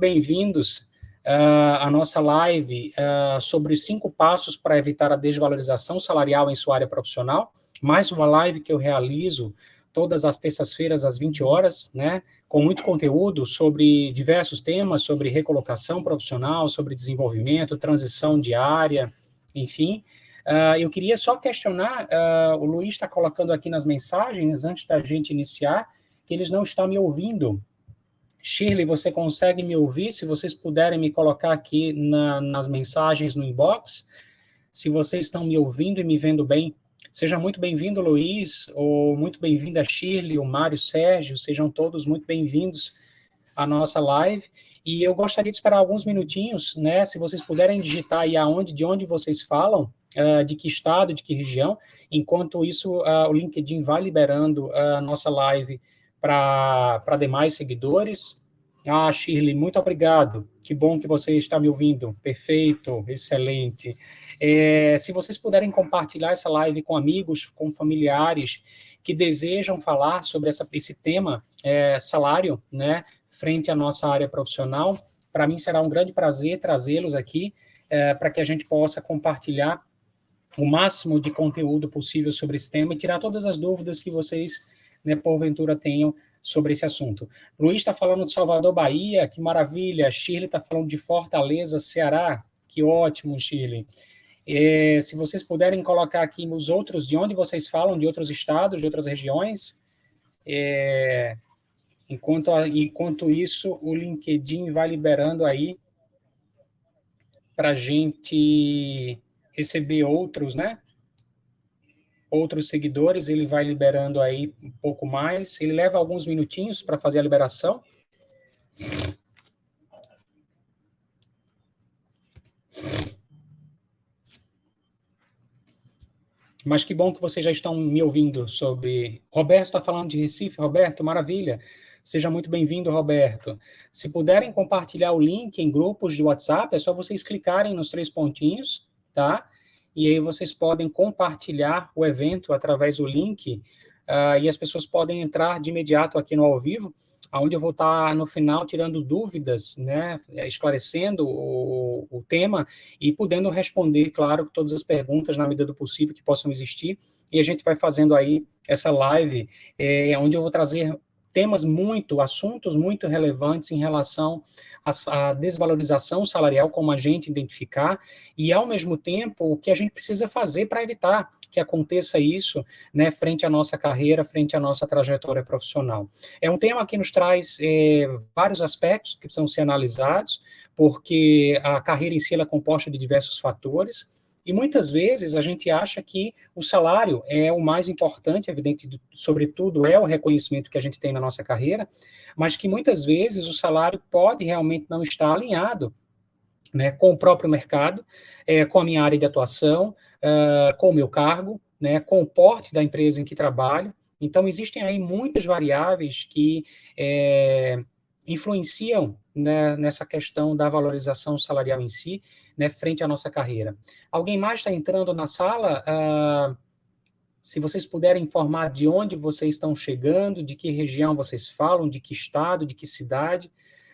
bem-vindos à nossa live sobre os 5 passos para evitar a desvalorização salarial em sua área profissional. Mais uma live que eu realizo todas as terças-feiras às 20 horas, né, com muito conteúdo sobre diversos temas, sobre recolocação profissional, sobre desenvolvimento, transição de área, enfim. Eu queria só questionar, o Luiz está colocando aqui nas mensagens, antes da gente iniciar, que eles não estão me ouvindo. Shirley, você consegue me ouvir? Se vocês puderem me colocar aqui nas mensagens no inbox, se vocês estão me ouvindo e me vendo bem. Seja muito bem-vindo, Luiz, ou muito bem-vinda, Shirley, o Mário, Sérgio, sejam todos muito bem-vindos à nossa live. E eu gostaria de esperar alguns minutinhos, né, se vocês puderem digitar aí de onde vocês falam, de que estado, de que região. Enquanto isso, o LinkedIn vai liberando a nossa live para demais seguidores. Shirley, muito obrigado. Que bom que você está me ouvindo. Perfeito, excelente. Se vocês puderem compartilhar essa live com amigos, com familiares que desejam falar sobre esse tema, salário, né, frente à nossa área profissional, para mim será um grande prazer trazê-los aqui para que a gente possa compartilhar o máximo de conteúdo possível sobre esse tema e tirar todas as dúvidas que vocês, né, porventura tenham sobre esse assunto. Luiz está falando de Salvador, Bahia, que maravilha. Shirley está falando de Fortaleza, Ceará, que ótimo, Shirley. Se vocês puderem colocar aqui os outros, de onde vocês falam, de outros estados, de outras regiões, enquanto isso, o LinkedIn vai liberando aí para a gente receber outros, né? Outros seguidores, ele vai liberando aí um pouco mais. Ele leva alguns minutinhos para fazer a liberação. Mas que bom que vocês já estão me ouvindo sobre... Roberto está falando de Recife. Roberto, maravilha. Seja muito bem-vindo, Roberto. Se puderem compartilhar o link em grupos de WhatsApp, é só vocês clicarem nos 3 pontinhos, tá? E aí vocês podem compartilhar o evento através do link, e as pessoas podem entrar de imediato aqui no ao vivo, onde eu vou estar no final tirando dúvidas, né, esclarecendo o tema e podendo responder, claro, todas as perguntas na medida do possível que possam existir, e a gente vai fazendo aí essa live, onde eu vou trazer assuntos muito relevantes em relação à desvalorização salarial, como a gente identificar, e, ao mesmo tempo, o que a gente precisa fazer para evitar que aconteça isso, né, frente à nossa carreira, frente à nossa trajetória profissional. É um tema que nos traz vários aspectos que precisam ser analisados, porque a carreira em si ela é composta de diversos fatores, e muitas vezes a gente acha que o salário é o mais importante, evidente, sobretudo é o reconhecimento que a gente tem na nossa carreira, mas que muitas vezes o salário pode realmente não estar alinhado, né, com o próprio mercado, com a minha área de atuação, com o meu cargo, né, com o porte da empresa em que trabalho. Então, existem aí muitas variáveis que influenciam, né, nessa questão da valorização salarial em si, né, frente à nossa carreira. Alguém mais está entrando na sala? Se vocês puderem informar de onde vocês estão chegando, de que região vocês falam, de que estado, de que cidade,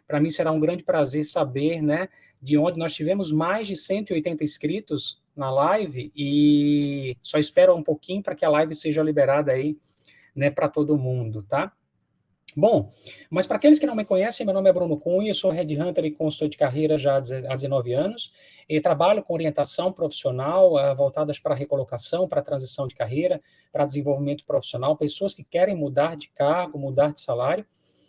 para mim será um grande prazer saber, né, de onde nós tivemos mais de 180 inscritos na live e só espero um pouquinho para que a live seja liberada aí, né, para todo mundo, tá? Bom, mas para aqueles que não me conhecem, meu nome é Bruno Cunha, sou headhunter e consultor de carreira já há 19 anos, e trabalho com orientação profissional voltadas para recolocação, para transição de carreira, para desenvolvimento profissional, pessoas que querem mudar de cargo, mudar de salário,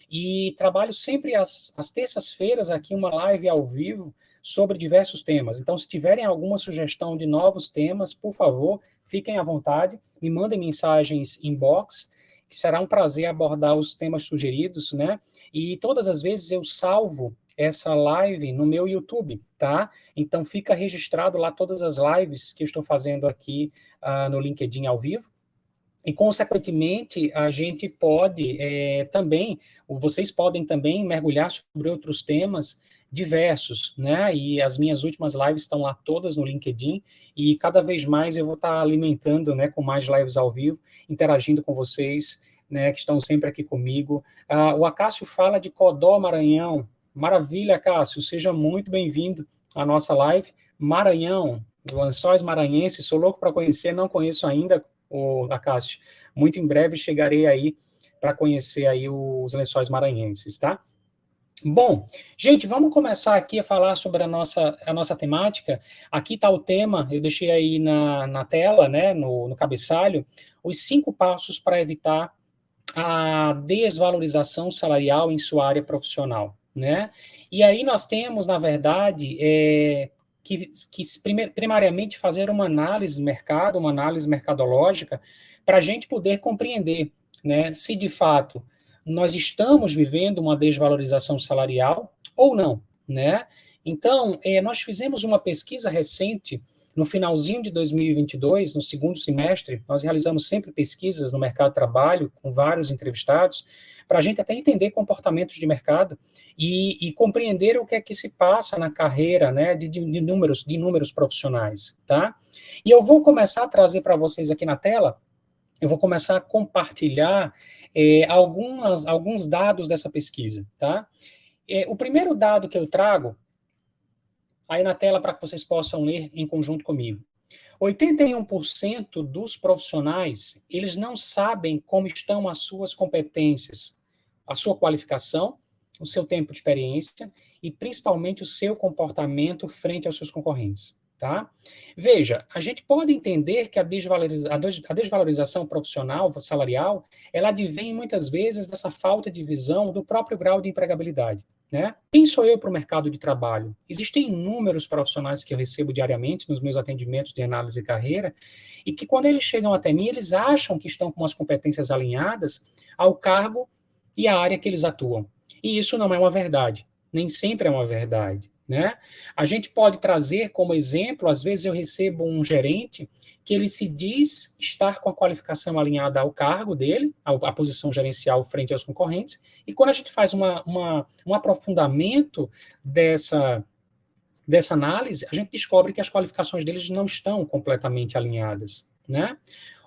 e trabalho sempre às terças-feiras aqui uma live ao vivo sobre diversos temas. Então, se tiverem alguma sugestão de novos temas, por favor, fiquem à vontade, me mandem mensagens inbox, que será um prazer abordar os temas sugeridos, né? E todas as vezes eu salvo essa live no meu YouTube, tá? Então fica registrado lá todas as lives que eu estou fazendo aqui no LinkedIn ao vivo. E, consequentemente, a gente pode vocês podem também mergulhar sobre outros temas diversos, né? E as minhas últimas lives estão lá todas no LinkedIn e cada vez mais eu vou estar alimentando, né, com mais lives ao vivo, interagindo com vocês, né, que estão sempre aqui comigo. O Acácio fala de Codó, Maranhão. Maravilha, Cássio, seja muito bem-vindo à nossa live. Maranhão, Lençóis Maranhenses, sou louco para conhecer, não conheço ainda o Cássio. Muito em breve chegarei aí para conhecer aí os Lençóis Maranhenses, tá? Bom, gente, vamos começar aqui a falar sobre a nossa temática. Aqui está o tema, eu deixei aí na tela, né, no cabeçalho, os 5 passos para evitar a desvalorização salarial em sua área profissional, né? E aí nós temos, na verdade, que primariamente fazer uma análise do mercado, uma análise mercadológica, para a gente poder compreender, né, se de fato nós estamos vivendo uma desvalorização salarial ou não, né? Então, nós fizemos uma pesquisa recente no finalzinho de 2022, no segundo semestre. Nós realizamos sempre pesquisas no mercado de trabalho com vários entrevistados, para a gente até entender comportamentos de mercado e compreender o que é que se passa na carreira, né, de números profissionais, tá? E eu vou começar a trazer para vocês aqui na tela, eu vou começar a compartilhar alguns dados dessa pesquisa, tá? O primeiro dado que eu trago, aí na tela para que vocês possam ler em conjunto comigo. 81% dos profissionais, eles não sabem como estão as suas competências, a sua qualificação, o seu tempo de experiência e principalmente o seu comportamento frente aos seus concorrentes. Tá? Veja, a gente pode entender que a desvalorização profissional, salarial, ela advém muitas vezes dessa falta de visão do próprio grau de empregabilidade. Né? Quem sou eu para o mercado de trabalho? Existem inúmeros profissionais que eu recebo diariamente nos meus atendimentos de análise de carreira e que quando eles chegam até mim, eles acham que estão com as competências alinhadas ao cargo e à área que eles atuam. E isso não é uma verdade, nem sempre é uma verdade. Né? A gente pode trazer como exemplo, às vezes eu recebo um gerente que ele se diz estar com a qualificação alinhada ao cargo dele, à posição gerencial frente aos concorrentes, e quando a gente faz um aprofundamento dessa análise, a gente descobre que as qualificações deles não estão completamente alinhadas. Né?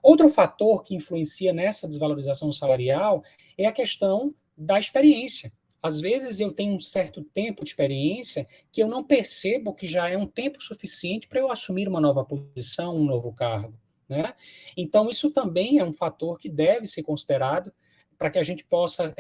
Outro fator que influencia nessa desvalorização salarial é a questão da experiência. Às vezes eu tenho um certo tempo de experiência que eu não percebo que já é um tempo suficiente para eu assumir uma nova posição, um novo cargo. Né? Então, isso também é um fator que deve ser considerado para que a gente possa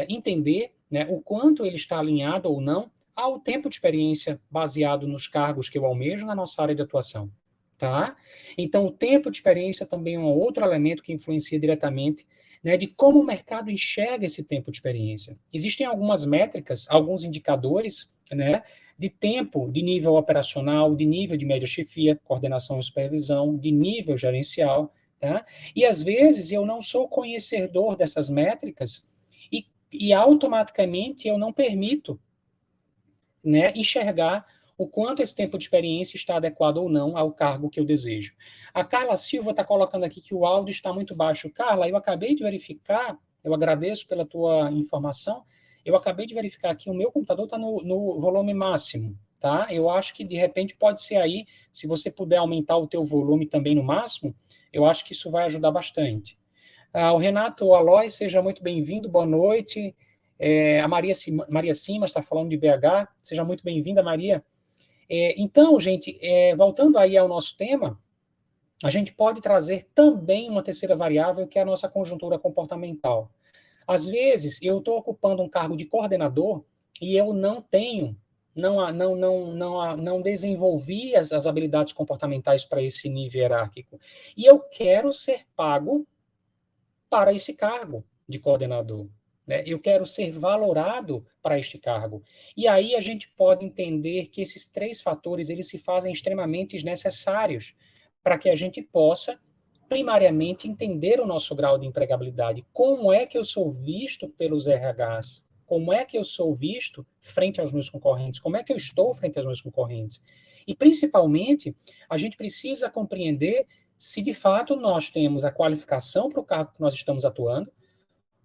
entender, né, o quanto ele está alinhado ou não ao tempo de experiência baseado nos cargos que eu almejo na nossa área de atuação. Tá? Então, o tempo de experiência também é um outro elemento que influencia diretamente, né, de como o mercado enxerga esse tempo de experiência. Existem algumas métricas, alguns indicadores, né, de tempo, de nível operacional, de nível de média chefia, coordenação e supervisão, de nível gerencial, tá? E às vezes eu não sou conhecedor dessas métricas e automaticamente eu não permito, né, enxergar o quanto esse tempo de experiência está adequado ou não ao cargo que eu desejo. A Carla Silva está colocando aqui que o áudio está muito baixo. Carla, eu acabei de verificar, eu agradeço pela tua informação, eu acabei de verificar aqui, o meu computador está no volume máximo, tá? Eu acho que, de repente, pode ser aí, se você puder aumentar o teu volume também no máximo, eu acho que isso vai ajudar bastante. O Renato Aloy, seja muito bem-vindo, boa noite. A Maria Simas está falando de BH, seja muito bem-vinda, Maria. Então, gente, voltando aí ao nosso tema, a gente pode trazer também uma terceira variável, que é a nossa conjuntura comportamental. Às vezes, eu estou ocupando um cargo de coordenador e eu não tenho, não desenvolvi as habilidades comportamentais para esse nível hierárquico. E eu quero ser pago para esse cargo de coordenador. Né? Eu quero ser valorado para este cargo. E aí a gente pode entender que esses 3 fatores eles se fazem extremamente necessários para que a gente possa, primariamente, entender o nosso grau de empregabilidade. Como é que eu sou visto pelos RHs? Como é que eu sou visto frente aos meus concorrentes? Como é que eu estou frente aos meus concorrentes? E, principalmente, a gente precisa compreender se, de fato, nós temos a qualificação para o cargo que nós estamos atuando,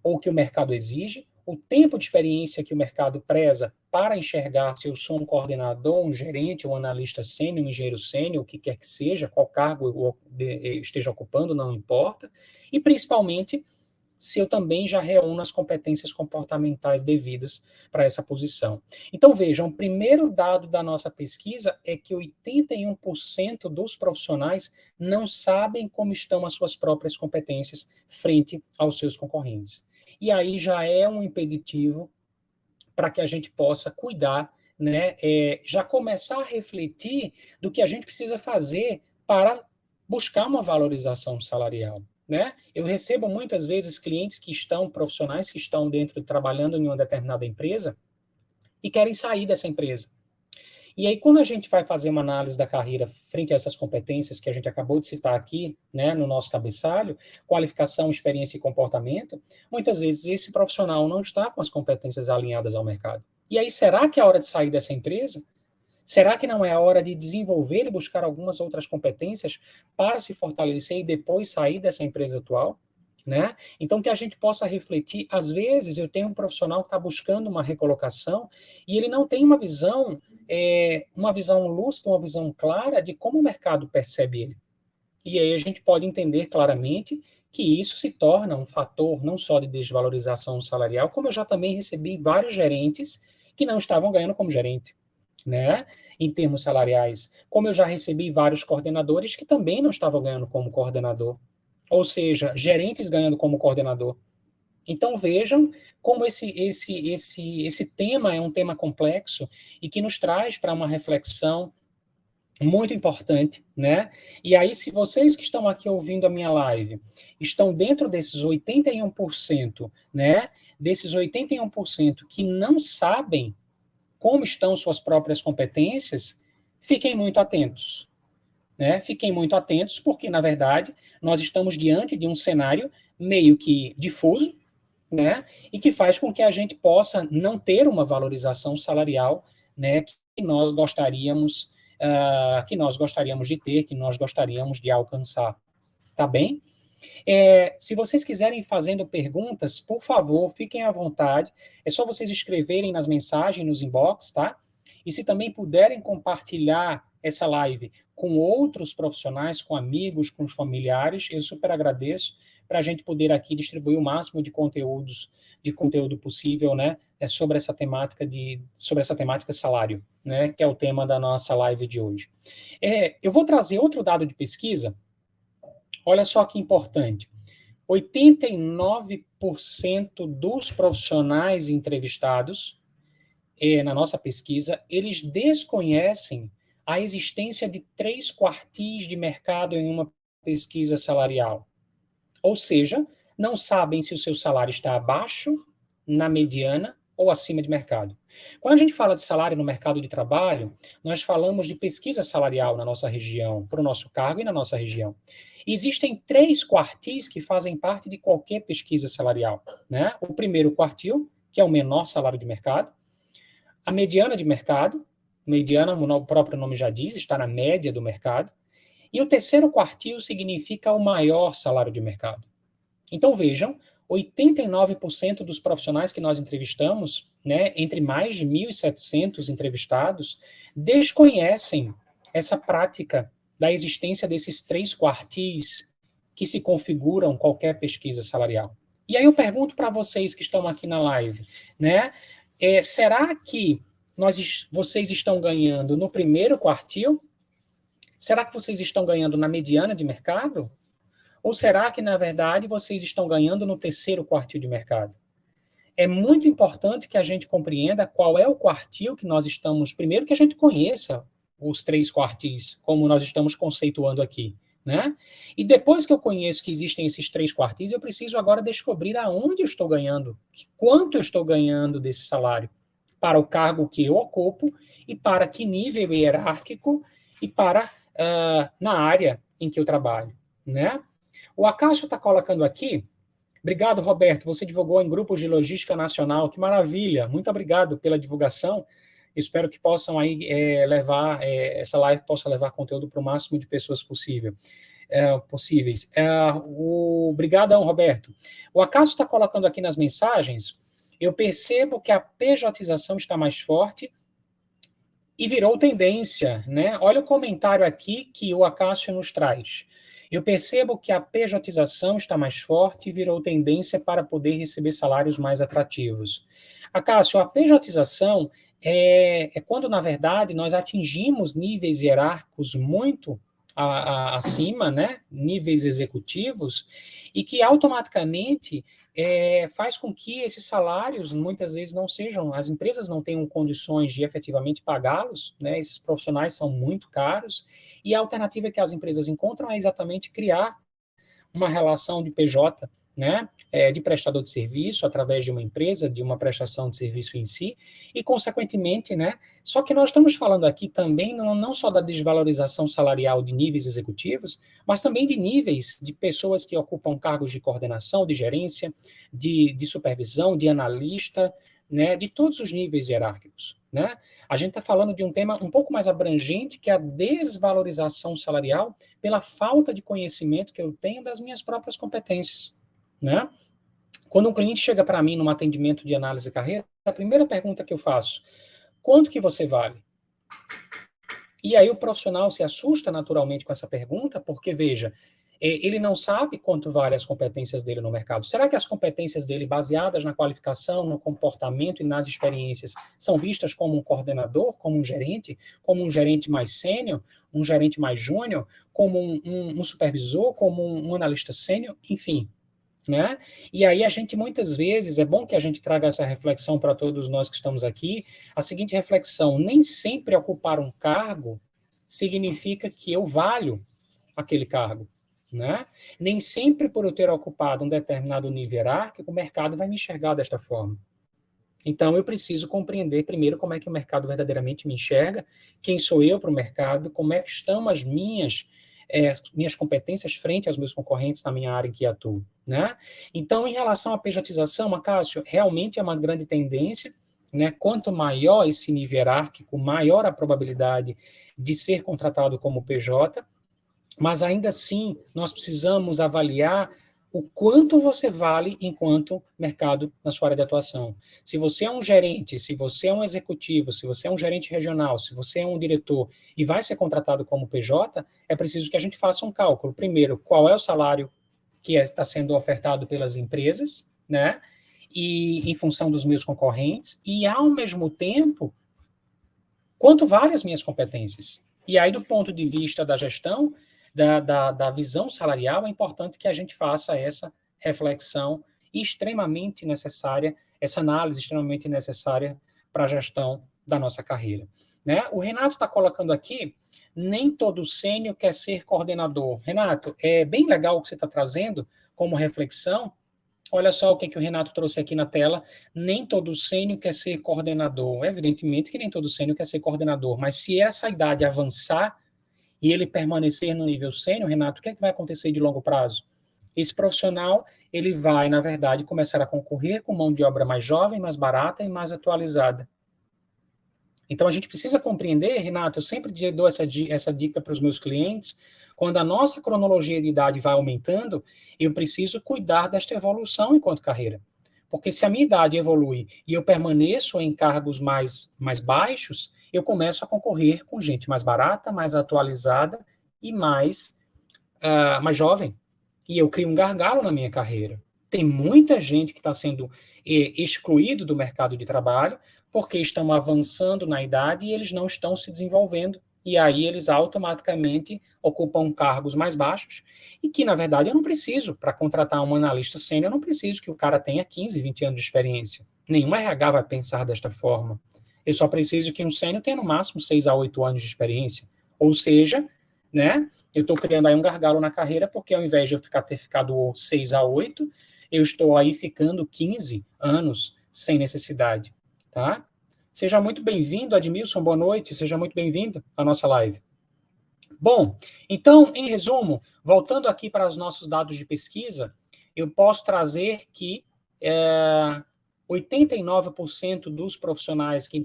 ou que o mercado exige, o tempo de experiência que o mercado preza para enxergar se eu sou um coordenador, um gerente, um analista sênior, um engenheiro sênior, o que quer que seja, qual cargo eu esteja ocupando, não importa, e principalmente se eu também já reúno as competências comportamentais devidas para essa posição. Então, vejam, o primeiro dado da nossa pesquisa é que 81% dos profissionais não sabem como estão as suas próprias competências frente aos seus concorrentes. E aí já é um impeditivo para que a gente possa cuidar, né, já começar a refletir do que a gente precisa fazer para buscar uma valorização salarial. Né? Eu recebo muitas vezes clientes que estão, profissionais que estão dentro, trabalhando em uma determinada empresa e querem sair dessa empresa. E aí, quando a gente vai fazer uma análise da carreira frente a essas competências que a gente acabou de citar aqui, né, no nosso cabeçalho, qualificação, experiência e comportamento, muitas vezes esse profissional não está com as competências alinhadas ao mercado. E aí, será que é a hora de sair dessa empresa? Será que não é a hora de desenvolver e buscar algumas outras competências para se fortalecer e depois sair dessa empresa atual? Né? Então, que a gente possa refletir. Às vezes, eu tenho um profissional que está buscando uma recolocação e ele não tem uma visão lúcida, uma visão clara de como o mercado percebe ele. E aí a gente pode entender claramente que isso se torna um fator não só de desvalorização salarial, como eu já também recebi vários gerentes que não estavam ganhando como gerente, né? Em termos salariais. Como eu já recebi vários coordenadores que também não estavam ganhando como coordenador. Ou seja, gerentes ganhando como coordenador. Então vejam como esse tema é um tema complexo e que nos traz para uma reflexão muito importante, né? E aí, se vocês que estão aqui ouvindo a minha live estão dentro desses 81%, né? Desses 81% que não sabem como estão suas próprias competências, fiquem muito atentos, né? Fiquem muito atentos, porque, na verdade, nós estamos diante de um cenário meio que difuso, né? E que faz com que a gente possa não ter uma valorização salarial, né? Que nós gostaríamos de ter, que nós gostaríamos de alcançar. Tá bem? Se vocês quiserem fazendo perguntas, por favor, fiquem à vontade. É só vocês escreverem nas mensagens, nos inbox, tá? E se também puderem compartilhar essa live com outros profissionais, com amigos, com familiares, eu super agradeço para a gente poder aqui distribuir o máximo de conteúdo possível, né, sobre essa temática salário, né, que é o tema da nossa live de hoje. Eu vou trazer outro dado de pesquisa. Olha só que importante. 89% dos profissionais entrevistados na nossa pesquisa, eles desconhecem a existência de 3 quartis de mercado em uma pesquisa salarial. Ou seja, não sabem se o seu salário está abaixo, na mediana ou acima de mercado. Quando a gente fala de salário no mercado de trabalho, nós falamos de pesquisa salarial na nossa região, para o nosso cargo e na nossa região. Existem 3 quartis que fazem parte de qualquer pesquisa salarial, né? O primeiro quartil, que é o menor salário de mercado, a mediana de mercado, mediana, o próprio nome já diz, está na média do mercado, e o terceiro quartil significa o maior salário de mercado. Então vejam, 89% dos profissionais que nós entrevistamos, né, entre mais de 1.700 entrevistados, desconhecem essa prática da existência desses 3 quartis que se configuram qualquer pesquisa salarial. E aí eu pergunto para vocês que estão aqui na live, né, será que vocês estão ganhando no primeiro quartil? Será que vocês estão ganhando na mediana de mercado? Ou será que, na verdade, vocês estão ganhando no terceiro quartil de mercado? É muito importante que a gente compreenda qual é o quartil que nós estamos... Primeiro, que a gente conheça os 3 quartis, como nós estamos conceituando aqui, né? E depois que eu conheço que existem esses 3 quartis, eu preciso agora descobrir aonde eu estou ganhando, quanto eu estou ganhando desse salário, para o cargo que eu ocupo e para que nível hierárquico e para na área em que eu trabalho, né? O Acácio está colocando aqui. Obrigado, Roberto. Você divulgou em grupos de logística nacional. Que maravilha. Muito obrigado pela divulgação. Espero que possam aí essa live possa levar conteúdo para o máximo de pessoas possíveis. Obrigadão, Roberto. O Acácio está colocando aqui nas mensagens. Eu percebo que a pejotização está mais forte e virou tendência, né? Olha o comentário aqui que o Acácio nos traz. Eu percebo que a pejotização está mais forte e virou tendência para poder receber salários mais atrativos. Acácio, a pejotização é quando, na verdade, nós atingimos níveis hierárquicos muito acima, né? Níveis executivos, e que automaticamente faz com que esses salários, muitas vezes, não sejam, as empresas não tenham condições de efetivamente pagá-los, né? Esses profissionais são muito caros, e a alternativa que as empresas encontram é exatamente criar uma relação de PJ, né, de prestador de serviço, através de uma empresa, de uma prestação de serviço em si, e, consequentemente, né, só que nós estamos falando aqui também não só da desvalorização salarial de níveis executivos, mas também de níveis de pessoas que ocupam cargos de coordenação, de gerência, de supervisão, de analista, né, de todos os níveis hierárquicos, né? A gente está falando de um tema um pouco mais abrangente, que é a desvalorização salarial pela falta de conhecimento que eu tenho das minhas próprias competências, né? Quando um cliente chega para mim num atendimento de análise de carreira, a primeira pergunta que eu faço: quanto que você vale? E aí o profissional se assusta naturalmente com essa pergunta, porque, veja, ele não sabe quanto vale as competências dele no mercado. Será que as competências dele, baseadas na qualificação, no comportamento e nas experiências, são vistas como um coordenador, como um gerente mais sênior, um gerente mais júnior, como um supervisor, como um analista sênior, enfim, né? E aí a gente, muitas vezes, é bom que a gente traga essa reflexão para todos nós que estamos aqui, a seguinte reflexão: nem sempre ocupar um cargo significa que eu valho aquele cargo, né? Nem sempre por eu ter ocupado um determinado nível hierárquico, o mercado vai me enxergar desta forma. Então, eu preciso compreender primeiro como é que o mercado verdadeiramente me enxerga, quem sou eu para o mercado, como é que estão as minhas competências frente aos meus concorrentes na minha área em que atuo, né? Então, em relação à pejotização, Acácio, realmente é uma grande tendência, né? Quanto maior esse nível hierárquico, maior a probabilidade de ser contratado como PJ, mas ainda assim nós precisamos avaliar o quanto você vale enquanto mercado na sua área de atuação. Se você é um gerente, se você é um executivo, se você é um gerente regional, se você é um diretor e vai ser contratado como PJ, é preciso que a gente faça um cálculo. Primeiro, qual é o salário que está sendo ofertado pelas empresas, né? E em função dos meus concorrentes, e ao mesmo tempo, quanto vale as minhas competências? E aí, do ponto de vista da gestão, da visão salarial, é importante que a gente faça essa reflexão extremamente necessária, essa análise extremamente necessária para a gestão da nossa carreira, né? O Renato está colocando aqui: nem todo sênior quer ser coordenador. Renato, é bem legal o que você está trazendo como reflexão. Olha só o que o Renato trouxe aqui na tela. Nem todo sênior quer ser coordenador. Evidentemente que nem todo sênior quer ser coordenador, mas se essa idade avançar e ele permanecer no nível sênior, Renato, o que é que vai acontecer de longo prazo? Esse profissional, ele vai, na verdade, começar a concorrer com mão de obra mais jovem, mais barata e mais atualizada. Então, a gente precisa compreender, Renato, eu sempre dou essa dica para os meus clientes: quando a nossa cronologia de idade vai aumentando, eu preciso cuidar desta evolução enquanto carreira. Porque se a minha idade evolui e eu permaneço em cargos mais baixos, eu começo a concorrer com gente mais barata, mais atualizada e mais jovem. E eu crio um gargalo na minha carreira. Tem muita gente que está sendo excluído do mercado de trabalho porque estão avançando na idade e eles não estão se desenvolvendo. E aí eles automaticamente ocupam cargos mais baixos e que, na verdade, eu não preciso, para contratar um analista sênior, eu não preciso que o cara tenha 15, 20 anos de experiência. Nenhum RH vai pensar desta forma. Eu só preciso que um sênior tenha no máximo 6 a 8 anos de experiência. Ou seja, né, eu estou criando aí um gargalo na carreira, porque ao invés de eu ter ficado 6 a 8, eu estou aí ficando 15 anos sem necessidade, tá? Seja muito bem-vindo, Admilson, boa noite, seja muito bem-vindo à nossa live. Bom, então, em resumo, voltando aqui para os nossos dados de pesquisa, eu posso trazer que 89% dos profissionais que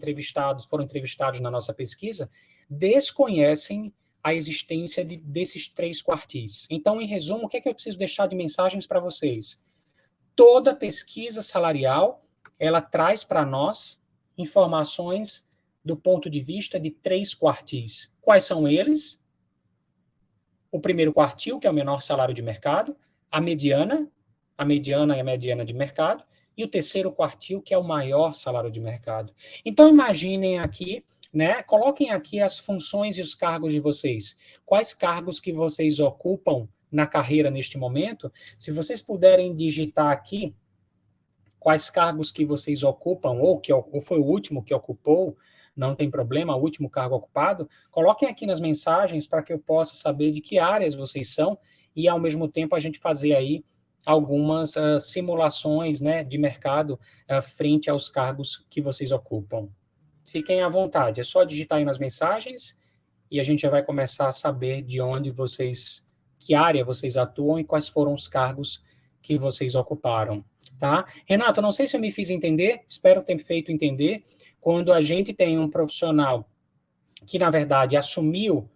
foram entrevistados na nossa pesquisa desconhecem a existência desses 3 quartis. Então, em resumo, o que é que eu preciso deixar de mensagens para vocês? Toda pesquisa salarial, ela traz para nós informações do ponto de vista de 3 quartis. Quais são eles? o primeiro quartil, que é o menor salário de mercado, a mediana é a mediana de mercado, e o terceiro quartil, que é o maior salário de mercado. Então, imaginem aqui, né, coloquem aqui as funções e os cargos de vocês. Quais cargos que vocês ocupam na carreira neste momento? Se vocês puderem digitar aqui quais cargos que vocês ocupam, ou foi o último que ocupou, não tem problema, o último cargo ocupado, coloquem aqui nas mensagens para que eu possa saber de que áreas vocês são e, ao mesmo tempo, a gente fazer aí algumas simulações, né, de mercado frente aos cargos que vocês ocupam. Fiquem à vontade, é só digitar aí nas mensagens e a gente já vai começar a saber de onde vocês, que área vocês atuam e quais foram os cargos que vocês ocuparam, tá? Renato, não sei se eu me fiz entender, espero ter feito entender. Quando a gente tem um profissional que, na verdade, assumiu,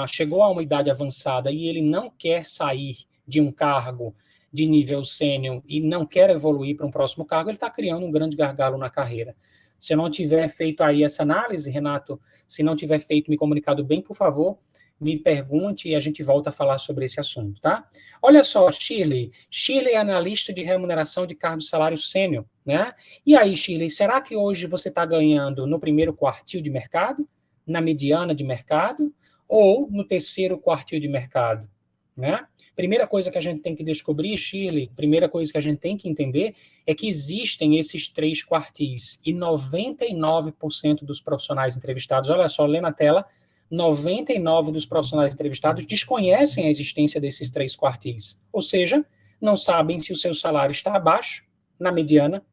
chegou a uma idade avançada e ele não quer sair de um cargo de nível sênior e não quer evoluir para um próximo cargo, ele está criando um grande gargalo na carreira. Se eu não tiver feito aí essa análise, Renato, se não tiver feito, me comunicado bem, por favor, me pergunte e a gente volta a falar sobre esse assunto, tá? Olha só, Shirley. Shirley é analista de remuneração de cargo de salário sênior, né? E aí, Shirley, será que hoje você está ganhando no primeiro quartil de mercado, na mediana de mercado, ou no terceiro quartil de mercado, né? Primeira coisa que a gente tem que descobrir, Shirley, primeira coisa que a gente tem que entender é que existem esses 3 quartis e 99% dos profissionais entrevistados, olha só, lê na tela, 99% dos profissionais entrevistados desconhecem a existência desses 3 quartis, ou seja, não sabem se o seu salário está abaixo, na mediana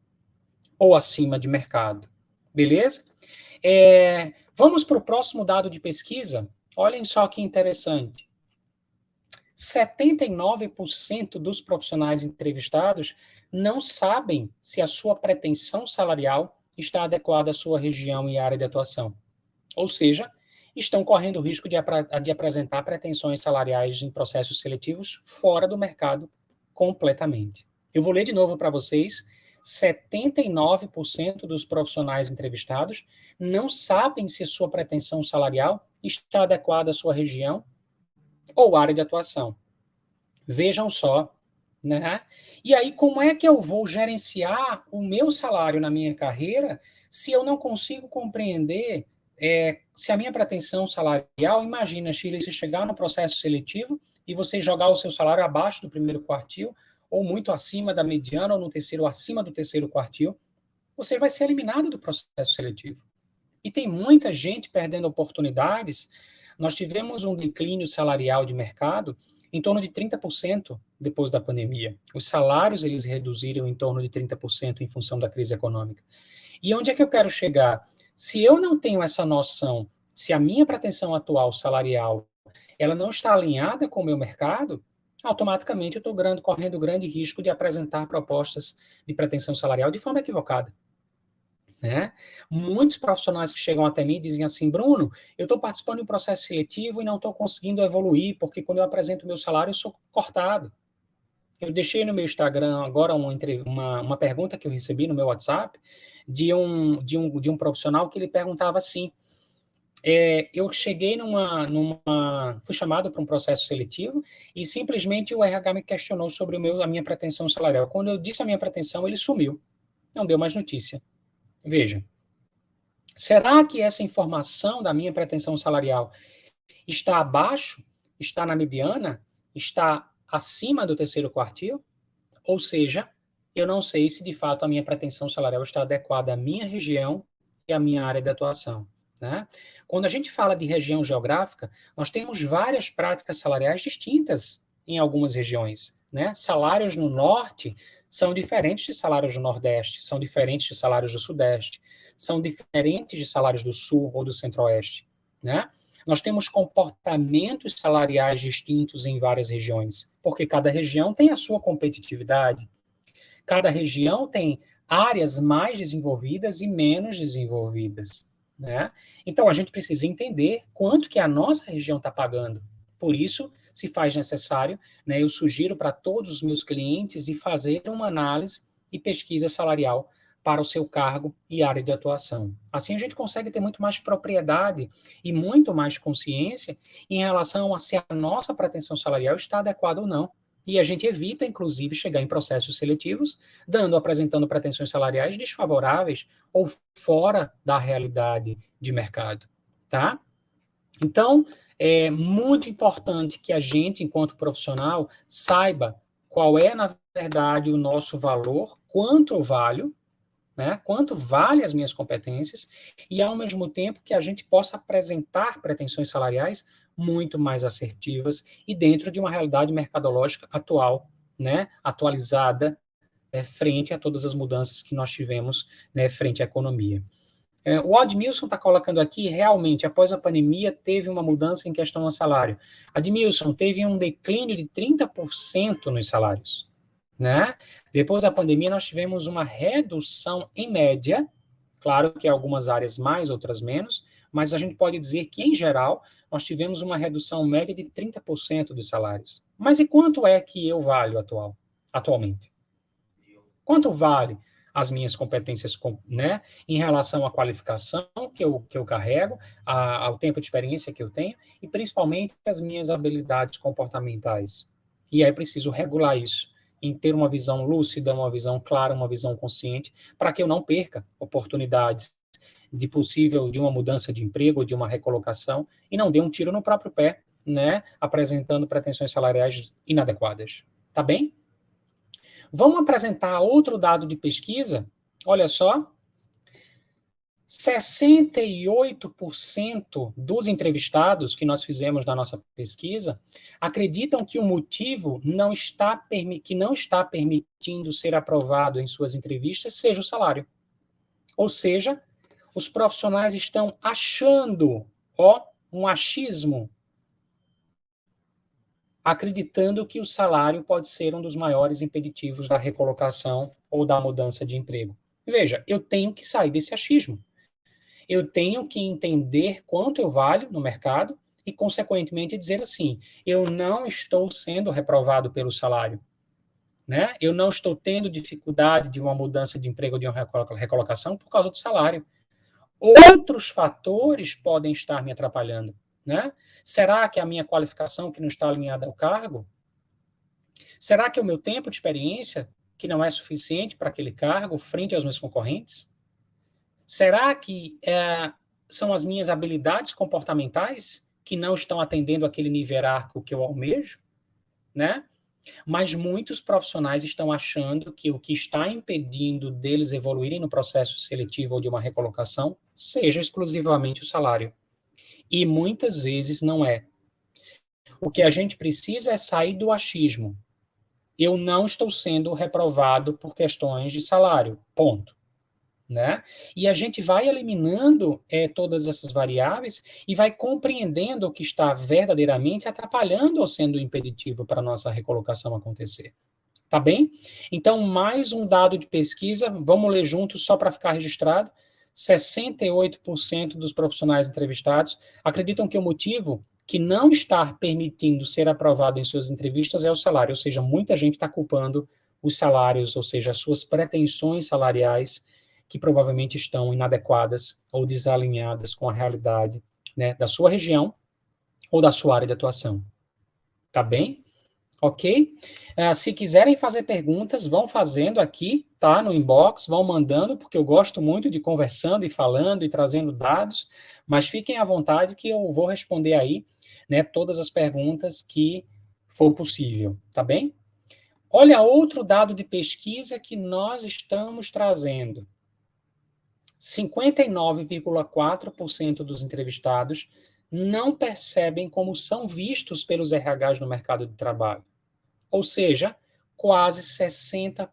ou acima de mercado. Beleza? Vamos para o próximo dado de pesquisa. Olhem só que interessante. 79% dos profissionais entrevistados não sabem se a sua pretensão salarial está adequada à sua região e área de atuação. Ou seja, estão correndo o risco de apresentar pretensões salariais em processos seletivos fora do mercado completamente. Eu vou ler de novo para vocês. 79% dos profissionais entrevistados não sabem se sua pretensão salarial está adequada à sua região ou área de atuação. Vejam só, né? E aí, como é que eu vou gerenciar o meu salário na minha carreira se eu não consigo compreender se a minha pretensão salarial, imagina, Shirley, se chegar no processo seletivo e você jogar o seu salário abaixo do primeiro quartil, ou muito acima da mediana, ou no terceiro, acima do terceiro quartil, você vai ser eliminado do processo seletivo. E tem muita gente perdendo oportunidades. Nós tivemos um declínio salarial de mercado em torno de 30% depois da pandemia. Os salários, eles reduziram em torno de 30% em função da crise econômica. E onde é que eu quero chegar? Se eu não tenho essa noção, se a minha pretensão atual salarial, ela não está alinhada com o meu mercado, automaticamente eu estou correndo grande risco de apresentar propostas de pretensão salarial de forma equivocada. Né? Muitos profissionais que chegam até mim dizem assim, Bruno, eu estou participando de um processo seletivo e não estou conseguindo evoluir, porque quando eu apresento o meu salário, eu sou cortado. Eu deixei no meu Instagram agora uma pergunta que eu recebi no meu WhatsApp de um profissional que ele perguntava assim, eu cheguei fui chamado para um processo seletivo e simplesmente o RH me questionou sobre a minha pretensão salarial. Quando eu disse a minha pretensão, ele sumiu. Não deu mais notícia. Veja, será que essa informação da minha pretensão salarial está abaixo, está na mediana, está acima do terceiro quartil? Ou seja, eu não sei se de fato a minha pretensão salarial está adequada à minha região e à minha área de atuação. Né? Quando a gente fala de região geográfica, nós temos várias práticas salariais distintas em algumas regiões. Né? Salários no norte são diferentes de salários do Nordeste, são diferentes de salários do Sudeste, são diferentes de salários do Sul ou do Centro-Oeste. Né? Nós temos comportamentos salariais distintos em várias regiões, porque cada região tem a sua competitividade, cada região tem áreas mais desenvolvidas e menos desenvolvidas. Né? Então, a gente precisa entender quanto que a nossa região está pagando. Por isso, se faz necessário, né, eu sugiro para todos os meus clientes de fazer uma análise e pesquisa salarial para o seu cargo e área de atuação. Assim a gente consegue ter muito mais propriedade e muito mais consciência em relação a se a nossa pretensão salarial está adequada ou não. E a gente evita, inclusive, chegar em processos seletivos, apresentando pretensões salariais desfavoráveis ou fora da realidade de mercado, tá? Então, é muito importante que a gente, enquanto profissional, saiba qual é, na verdade, o nosso valor, quanto eu valho, né? Quanto vale as minhas competências, e ao mesmo tempo que a gente possa apresentar pretensões salariais muito mais assertivas e dentro de uma realidade mercadológica atual, né? Atualizada, frente a todas as mudanças que nós tivemos, né, frente à economia. O Admilson está colocando aqui, realmente, após a pandemia, teve uma mudança em questão ao salário. Admilson, teve um declínio de 30% nos salários, né? Depois da pandemia, nós tivemos uma redução em média, claro que algumas áreas mais, outras menos, mas a gente pode dizer que, em geral, nós tivemos uma redução média de 30% dos salários. Mas e quanto é que eu valho atualmente? Quanto vale as minhas competências, né, em relação à qualificação que eu carrego, ao tempo de experiência que eu tenho, e principalmente as minhas habilidades comportamentais. E aí preciso regular isso, em ter uma visão lúcida, uma visão clara, uma visão consciente, para que eu não perca oportunidades de uma mudança de emprego ou de uma recolocação, e não dê um tiro no próprio pé, né, apresentando pretensões salariais inadequadas. Tá bem? Vamos apresentar outro dado de pesquisa. Olha só, 68% dos entrevistados que nós fizemos na nossa pesquisa acreditam que o motivo que não está permitindo ser aprovado em suas entrevistas seja o salário. Ou seja, os profissionais estão achando, um achismo, acreditando que o salário pode ser um dos maiores impeditivos da recolocação ou da mudança de emprego. Veja, eu tenho que sair desse achismo. Eu tenho que entender quanto eu valho no mercado e, consequentemente, dizer assim, eu não estou sendo reprovado pelo salário, né? Eu não estou tendo dificuldade de uma mudança de emprego ou de uma recolocação por causa do salário. Outros fatores podem estar me atrapalhando, né? Será que a minha qualificação que não está alinhada ao cargo? Será que é o meu tempo de experiência que não é suficiente para aquele cargo frente aos meus concorrentes? Será que são as minhas habilidades comportamentais que não estão atendendo aquele nível hierárquico que eu almejo, né? Mas muitos profissionais estão achando que o que está impedindo deles evoluírem no processo seletivo ou de uma recolocação seja exclusivamente o salário. E muitas vezes não é. O que a gente precisa é sair do achismo. Eu não estou sendo reprovado por questões de salário, ponto. Né? E a gente vai eliminando todas essas variáveis e vai compreendendo o que está verdadeiramente atrapalhando ou sendo impeditivo para a nossa recolocação acontecer. Tá bem? Então, mais um dado de pesquisa, vamos ler juntos só para ficar registrado. 68% dos profissionais entrevistados acreditam que o motivo que não está permitindo ser aprovado em suas entrevistas é o salário, ou seja, muita gente está culpando os salários, ou seja, as suas pretensões salariais, que provavelmente estão inadequadas ou desalinhadas com a realidade, né, da sua região ou da sua área de atuação. Tá bem? Ok? Se quiserem fazer perguntas, vão fazendo aqui, tá? No inbox, vão mandando, porque eu gosto muito de conversando e falando e trazendo dados, mas fiquem à vontade que eu vou responder aí, né, todas as perguntas que for possível, tá bem? Olha outro dado de pesquisa que nós estamos trazendo. 59,4% dos entrevistados não percebem como são vistos pelos RHs no mercado de trabalho. Ou seja, quase 60%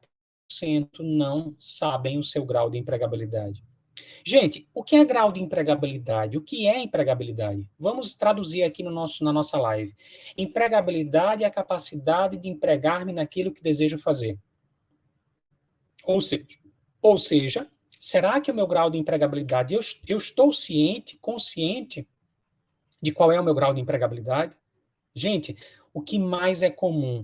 não sabem o seu grau de empregabilidade. Gente, o que é grau de empregabilidade? O que é empregabilidade? Vamos traduzir aqui na nossa live. Empregabilidade é a capacidade de empregar-me naquilo que desejo fazer. Ou seja, será que o meu grau de empregabilidade, eu estou consciente de qual é o meu grau de empregabilidade? Gente, o que mais é comum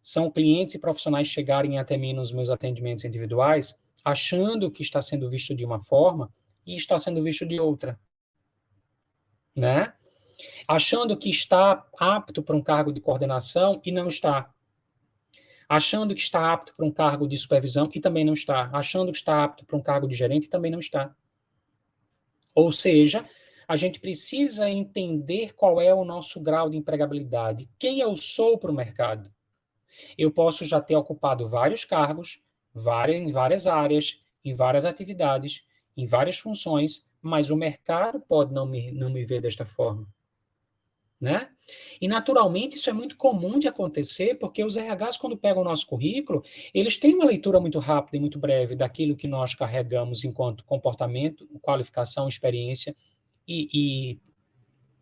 são clientes e profissionais chegarem até mim nos meus atendimentos individuais achando que está sendo visto de uma forma e está sendo visto de outra, né? Achando que está apto para um cargo de coordenação e não está. Achando que está apto para um cargo de supervisão e também não está. Achando que está apto para um cargo de gerente e também não está. Ou seja, a gente precisa entender qual é o nosso grau de empregabilidade. Quem eu sou para o mercado? Eu posso já ter ocupado vários cargos, em várias áreas, em várias atividades, em várias funções, mas o mercado pode não me ver desta forma, né? E, naturalmente, isso é muito comum de acontecer, porque os RHs, quando pegam o nosso currículo, eles têm uma leitura muito rápida e muito breve daquilo que nós carregamos enquanto comportamento, qualificação, experiência e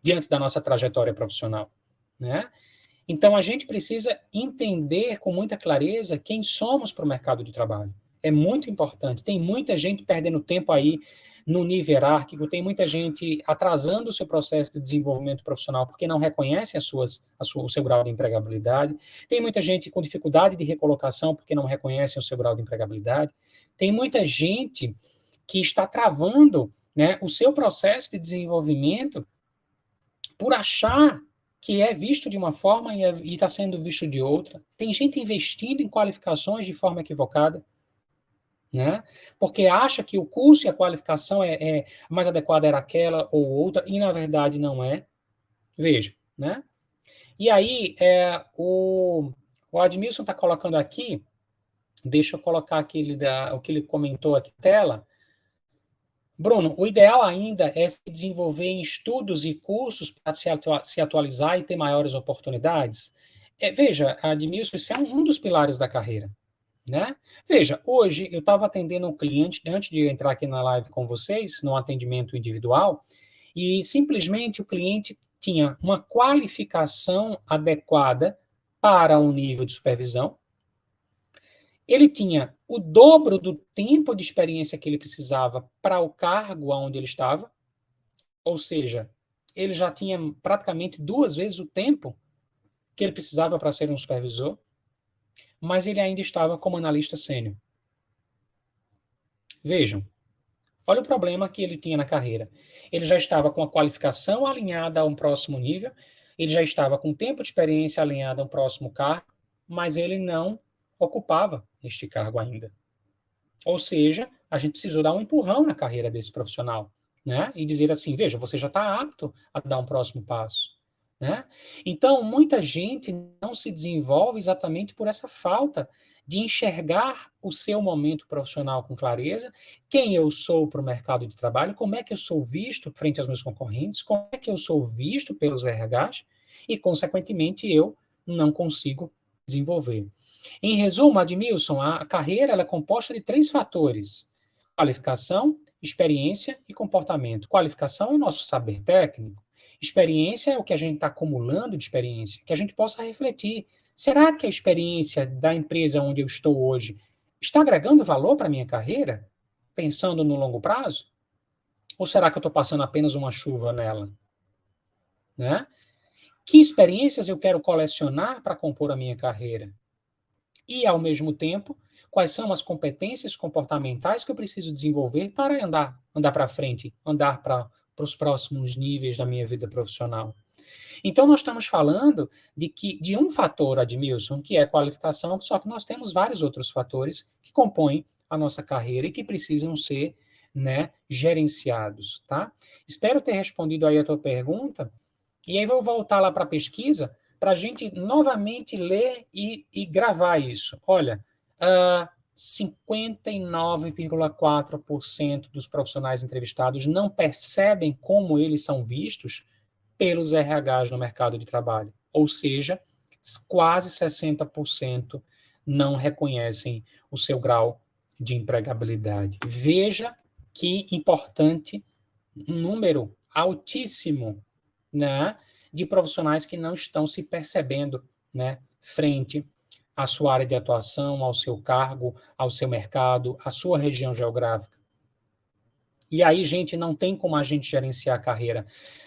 diante da nossa trajetória profissional, né? Então, a gente precisa entender com muita clareza quem somos para o mercado de trabalho. É muito importante. Tem muita gente perdendo tempo aí no nível hierárquico, tem muita gente atrasando o seu processo de desenvolvimento profissional porque não reconhece o seu grau de empregabilidade. Tem muita gente com dificuldade de recolocação porque não reconhece o seu grau de empregabilidade. Tem muita gente que está travando, né, o seu processo de desenvolvimento por achar que é visto de uma forma e está sendo visto de outra. Tem gente investindo em qualificações de forma equivocada, né? Porque acha que o curso e a qualificação mais adequada era aquela ou outra, e na verdade não é. Veja, né? E aí, o Admilson está colocando aqui, deixa eu colocar aqui o que ele comentou aqui na tela. Bruno, o ideal ainda é se desenvolver em estudos e cursos para se atualizar e ter maiores oportunidades. Veja, Admilson, isso é um dos pilares da carreira, né? Veja, hoje eu estava atendendo um cliente, antes de entrar aqui na live com vocês, no atendimento individual, e simplesmente o cliente tinha uma qualificação adequada para um nível de supervisão, ele tinha o dobro do tempo de experiência que ele precisava para o cargo onde ele estava, ou seja, ele já tinha praticamente 2 vezes o tempo que ele precisava para ser um supervisor, mas ele ainda estava como analista sênior. Vejam, olha o problema que ele tinha na carreira. Ele já estava com a qualificação alinhada a um próximo nível, ele já estava com o tempo de experiência alinhado a um próximo cargo, mas ele não ocupava este cargo ainda. Ou seja, a gente precisou dar um empurrão na carreira desse profissional, né? E dizer assim, veja, você já está apto a dar um próximo passo, né? Então, muita gente não se desenvolve exatamente por essa falta de enxergar o seu momento profissional com clareza, quem eu sou para o mercado de trabalho, como é que eu sou visto frente aos meus concorrentes, como é que eu sou visto pelos RHs e, consequentemente, eu não consigo desenvolver. Em resumo, Admilson, a carreira ela é composta de 3 fatores: qualificação, experiência e comportamento. Qualificação é o nosso saber técnico. Experiência é o que a gente está acumulando de experiência, que a gente possa refletir. Será que a experiência da empresa onde eu estou hoje está agregando valor para a minha carreira, pensando no longo prazo? Ou será que eu estou passando apenas uma chuva nela? Né? Que experiências eu quero colecionar para compor a minha carreira? E, ao mesmo tempo, quais são as competências comportamentais que eu preciso desenvolver para andar para frente, andar para os próximos níveis da minha vida profissional. Então, nós estamos falando de um fator, Admilson, que é qualificação, só que nós temos vários outros fatores que compõem a nossa carreira e que precisam ser, né, gerenciados, tá? Espero ter respondido aí a tua pergunta, e aí vou voltar lá para a pesquisa, para a gente novamente ler e gravar isso. Olha, 59,4% dos profissionais entrevistados não percebem como eles são vistos pelos RHs no mercado de trabalho. Ou seja, quase 60% não reconhecem o seu grau de empregabilidade. Veja que importante, um número altíssimo, né, de profissionais que não estão se percebendo, né, frente à sua área de atuação, ao seu cargo, ao seu mercado, à sua região geográfica. E aí, gente, não tem como a gente gerenciar a carreira.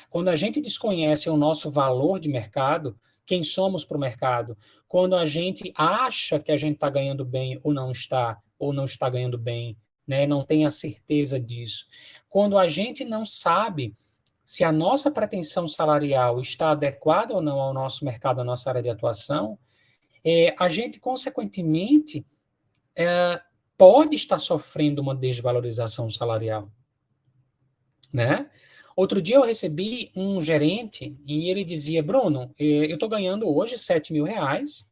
Quando a gente desconhece o nosso valor de mercado, quem somos para o mercado, quando a gente acha que a gente está ganhando bem ou não está ganhando bem, né, não tem a certeza disso. Quando a gente não sabe se a nossa pretensão salarial está adequada ou não ao nosso mercado, à nossa área de atuação, a gente, consequentemente, pode estar sofrendo uma desvalorização salarial, né? Outro dia eu recebi um gerente e ele dizia, Bruno, eu estou ganhando hoje 7 mil reais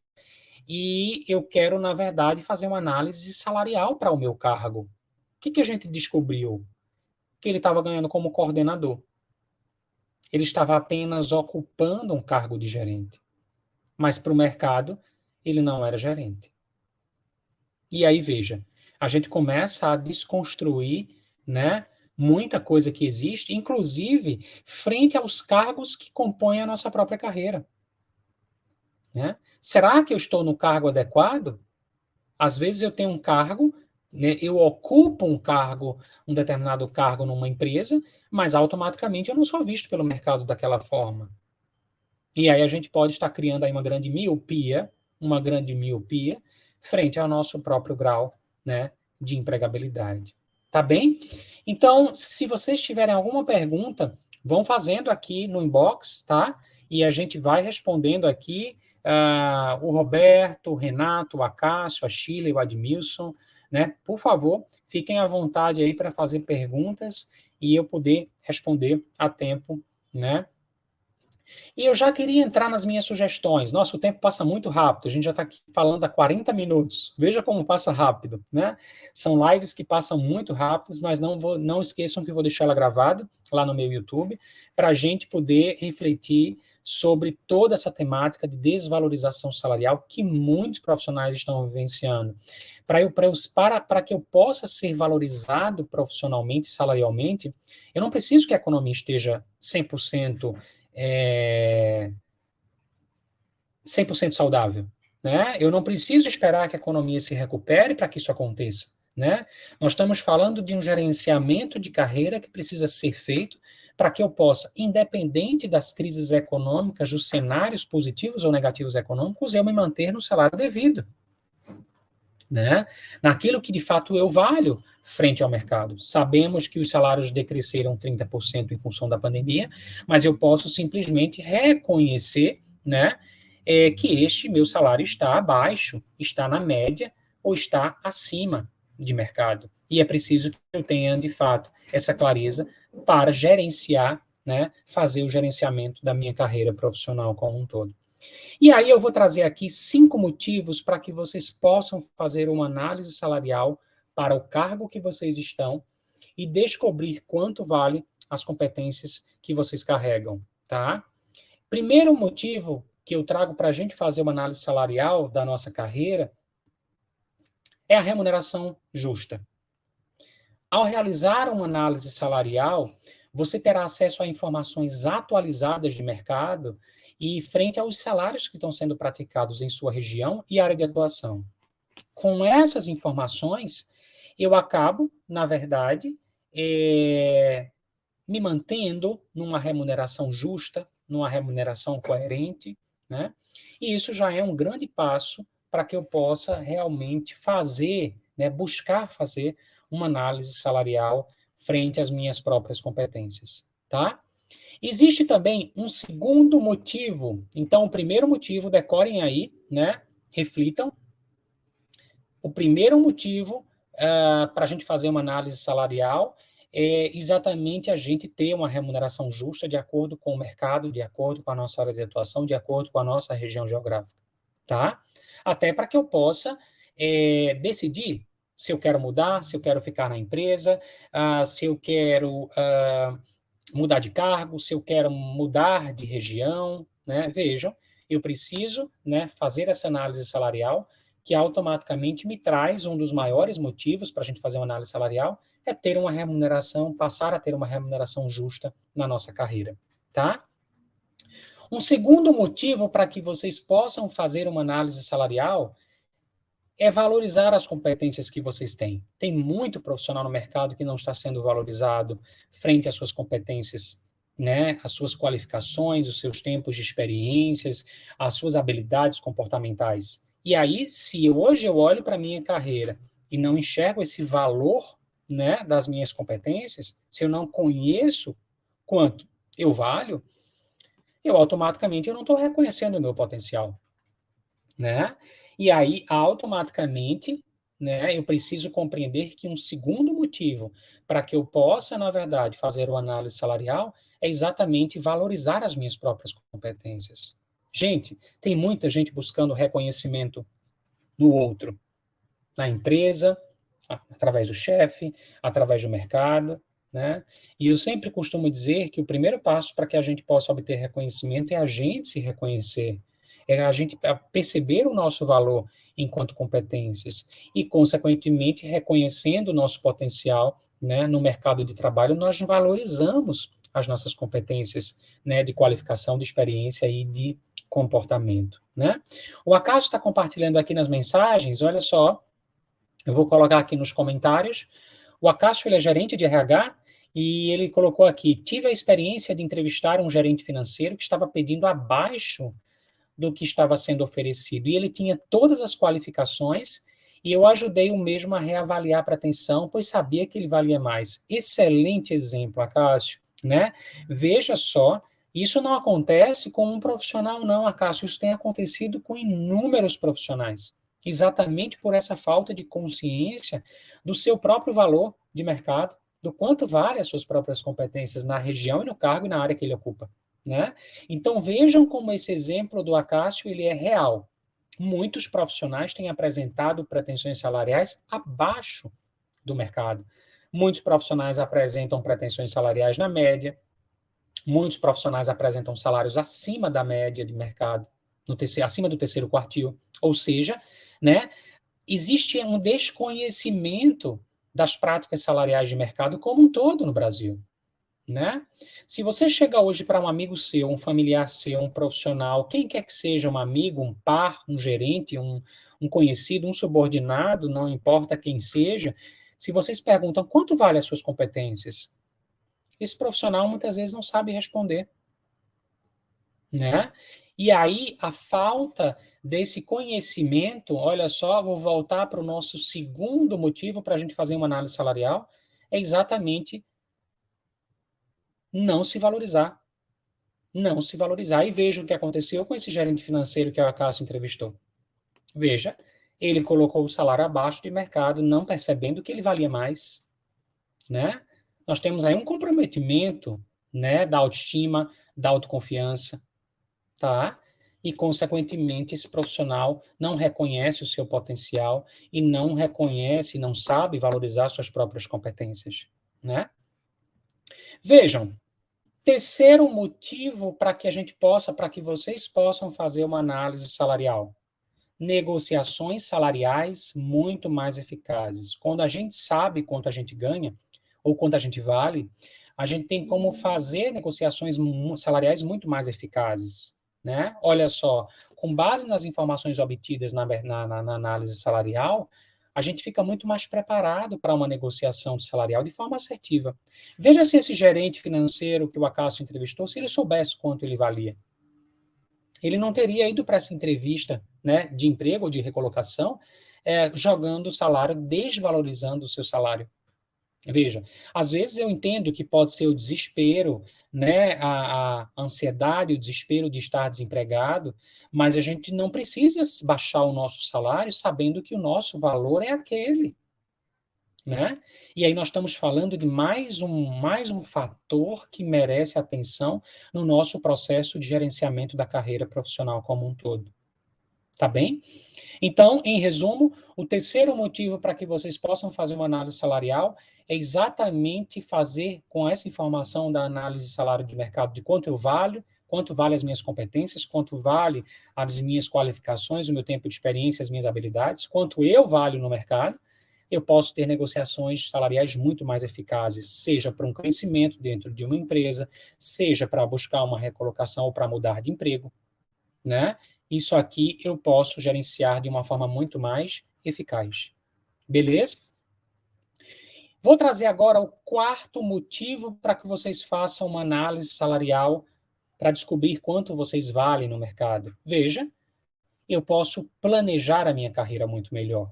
e eu quero, na verdade, fazer uma análise salarial para o meu cargo. O que a gente descobriu? Que ele estava ganhando como coordenador. Ele estava apenas ocupando um cargo de gerente. Mas para o mercado, ele não era gerente. E aí, veja, a gente começa a desconstruir, né, muita coisa que existe, inclusive frente aos cargos que compõem a nossa própria carreira. Né? Será que eu estou no cargo adequado? Às vezes eu tenho um cargo, né, eu ocupo um determinado cargo numa empresa, mas automaticamente eu não sou visto pelo mercado daquela forma. E aí a gente pode estar criando aí uma grande miopia frente ao nosso próprio grau, né, de empregabilidade. Tá bem? Então, se vocês tiverem alguma pergunta, vão fazendo aqui no inbox, tá? E a gente vai respondendo aqui, o Roberto, o Renato, o Acácio, a Sheila e o Admilson, né? Por favor, fiquem à vontade aí para fazer perguntas e eu poder responder a tempo, né? E eu já queria entrar nas minhas sugestões. Nossa, o tempo passa muito rápido, a gente já está aqui falando há 40 minutos. Veja como passa rápido, né? São lives que passam muito rápidos, mas não esqueçam que eu vou deixar ela gravada lá no meu YouTube, para a gente poder refletir sobre toda essa temática de desvalorização salarial que muitos profissionais estão vivenciando. Para que eu possa ser valorizado profissionalmente, salarialmente, eu não preciso que a economia esteja 100% 100% saudável, né? Eu não preciso esperar que a economia se recupere para que isso aconteça, né? Nós estamos falando de um gerenciamento de carreira que precisa ser feito para que eu possa, independente das crises econômicas, dos cenários positivos ou negativos econômicos, eu me manter no salário devido, né? Naquilo que de fato eu valho frente ao mercado. Sabemos que os salários decresceram 30% em função da pandemia, mas eu posso simplesmente reconhecer, né, que este meu salário está abaixo, está na média ou está acima de mercado. E é preciso que eu tenha, de fato, essa clareza para gerenciar, né, fazer o gerenciamento da minha carreira profissional como um todo. E aí eu vou trazer aqui 5 motivos para que vocês possam fazer uma análise salarial para o cargo que vocês estão e descobrir quanto vale as competências que vocês carregam, tá? Primeiro motivo que eu trago para a gente fazer uma análise salarial da nossa carreira é a remuneração justa. Ao realizar uma análise salarial, você terá acesso a informações atualizadas de mercado e frente aos salários que estão sendo praticados em sua região e área de atuação. Com essas informações, eu acabo, na verdade, me mantendo numa remuneração justa, numa remuneração coerente, né? E isso já é um grande passo para que eu possa realmente fazer, né, buscar fazer uma análise salarial frente às minhas próprias competências, tá? Existe também um segundo motivo. Então, o primeiro motivo, decorem aí, né? Reflitam. O primeiro motivo para a gente fazer uma análise salarial é exatamente a gente ter uma remuneração justa de acordo com o mercado, de acordo com a nossa área de atuação, de acordo com a nossa região geográfica, tá? Até para que eu possa decidir se eu quero mudar, se eu quero ficar na empresa, se eu quero mudar de cargo, se eu quero mudar de região, né? Vejam, eu preciso, né, fazer essa análise salarial, que automaticamente me traz um dos maiores motivos para a gente fazer uma análise salarial, é ter uma remuneração, passar a ter uma remuneração justa na nossa carreira, tá? Um segundo motivo para que vocês possam fazer uma análise salarial é valorizar as competências que vocês têm. Tem muito profissional no mercado que não está sendo valorizado frente às suas competências, né? As suas qualificações, os seus tempos de experiências, as suas habilidades comportamentais. E aí, se hoje eu olho para a minha carreira e não enxergo esse valor né, das minhas competências, se eu não conheço quanto eu valho, eu automaticamente eu não estou reconhecendo o meu potencial, né? E aí, automaticamente, né, eu preciso compreender que um segundo motivo para que eu possa, na verdade, fazer uma análise salarial é exatamente valorizar as minhas próprias competências. Gente, tem muita gente buscando reconhecimento no outro, na empresa, através do chefe, através do mercado, né? E eu sempre costumo dizer que o primeiro passo para que a gente possa obter reconhecimento é a gente se reconhecer, é a gente perceber o nosso valor enquanto competências e, consequentemente, reconhecendo o nosso potencial, né, no mercado de trabalho, nós valorizamos as nossas competências, né, de qualificação, de experiência e de comportamento, né? O Acaso está compartilhando aqui nas mensagens, olha só, eu vou colocar aqui nos comentários. O Acácio, ele é gerente de RH e ele colocou aqui: tive a experiência de entrevistar um gerente financeiro que estava pedindo abaixo do que estava sendo oferecido. E ele tinha todas as qualificações e eu ajudei o mesmo a reavaliar a pretensão, pois sabia que ele valia mais. Excelente exemplo, Acácio, né? Veja só, isso não acontece com um profissional, não, Acácio. Isso tem acontecido com inúmeros profissionais. Exatamente por essa falta de consciência do seu próprio valor de mercado, do quanto vale as suas próprias competências na região e no cargo e na área que ele ocupa, né? Então vejam como esse exemplo do Acácio ele é real. Muitos profissionais têm apresentado pretensões salariais abaixo do mercado. Muitos profissionais apresentam pretensões salariais na média. Muitos profissionais apresentam salários acima da média de mercado, acima do terceiro quartil. Ou seja, né, existe um desconhecimento das práticas salariais de mercado como um todo no Brasil, né? Se você chega hoje para um amigo seu, um familiar seu, um profissional, quem quer que seja, um amigo, um par, um gerente, um conhecido, um subordinado, não importa quem seja, se vocês perguntam quanto vale as suas competências, esse profissional muitas vezes não sabe responder, né? E aí a falta desse conhecimento, olha só, vou voltar para o nosso segundo motivo para a gente fazer uma análise salarial, é exatamente não se valorizar. Não se valorizar. E veja o que aconteceu com esse gerente financeiro que a Cássio entrevistou. Veja, ele colocou o salário abaixo de mercado, não percebendo que ele valia mais, né? Nós temos aí um comprometimento, né, da autoestima, da autoconfiança, tá? E, consequentemente, esse profissional não reconhece o seu potencial e não reconhece, não sabe valorizar suas próprias competências, né? Vejam, terceiro motivo para que a gente possa, para que vocês possam fazer uma análise salarial. Negociações salariais muito mais eficazes. Quando a gente sabe quanto a gente ganha ou quanto a gente vale, a gente tem como fazer negociações salariais muito mais eficazes, né? Olha só, com base nas informações obtidas na análise salarial, a gente fica muito mais preparado para uma negociação salarial de forma assertiva. Veja se esse gerente financeiro que o Acácio entrevistou, se ele soubesse quanto ele valia. Ele não teria ido para essa entrevista, né, de emprego ou de recolocação, jogando o salário, desvalorizando o seu salário. Veja, às vezes eu entendo que pode ser o desespero, né, a ansiedade, o desespero de estar desempregado, mas a gente não precisa baixar o nosso salário sabendo que o nosso valor é aquele, né? E aí nós estamos falando de mais um fator que merece atenção no nosso processo de gerenciamento da carreira profissional como um todo. Tá bem? Então, em resumo, o terceiro motivo para que vocês possam fazer uma análise salarial é exatamente fazer com essa informação da análise de salário de mercado de quanto eu valho, quanto vale as minhas competências, quanto vale as minhas qualificações, o meu tempo de experiência, as minhas habilidades, quanto eu valho no mercado, eu posso ter negociações salariais muito mais eficazes, seja para um crescimento dentro de uma empresa, seja para buscar uma recolocação ou para mudar de emprego, né? Isso aqui eu posso gerenciar de uma forma muito mais eficaz. Beleza? Vou trazer agora o quarto motivo para que vocês façam uma análise salarial para descobrir quanto vocês valem no mercado. Veja, eu posso planejar a minha carreira muito melhor.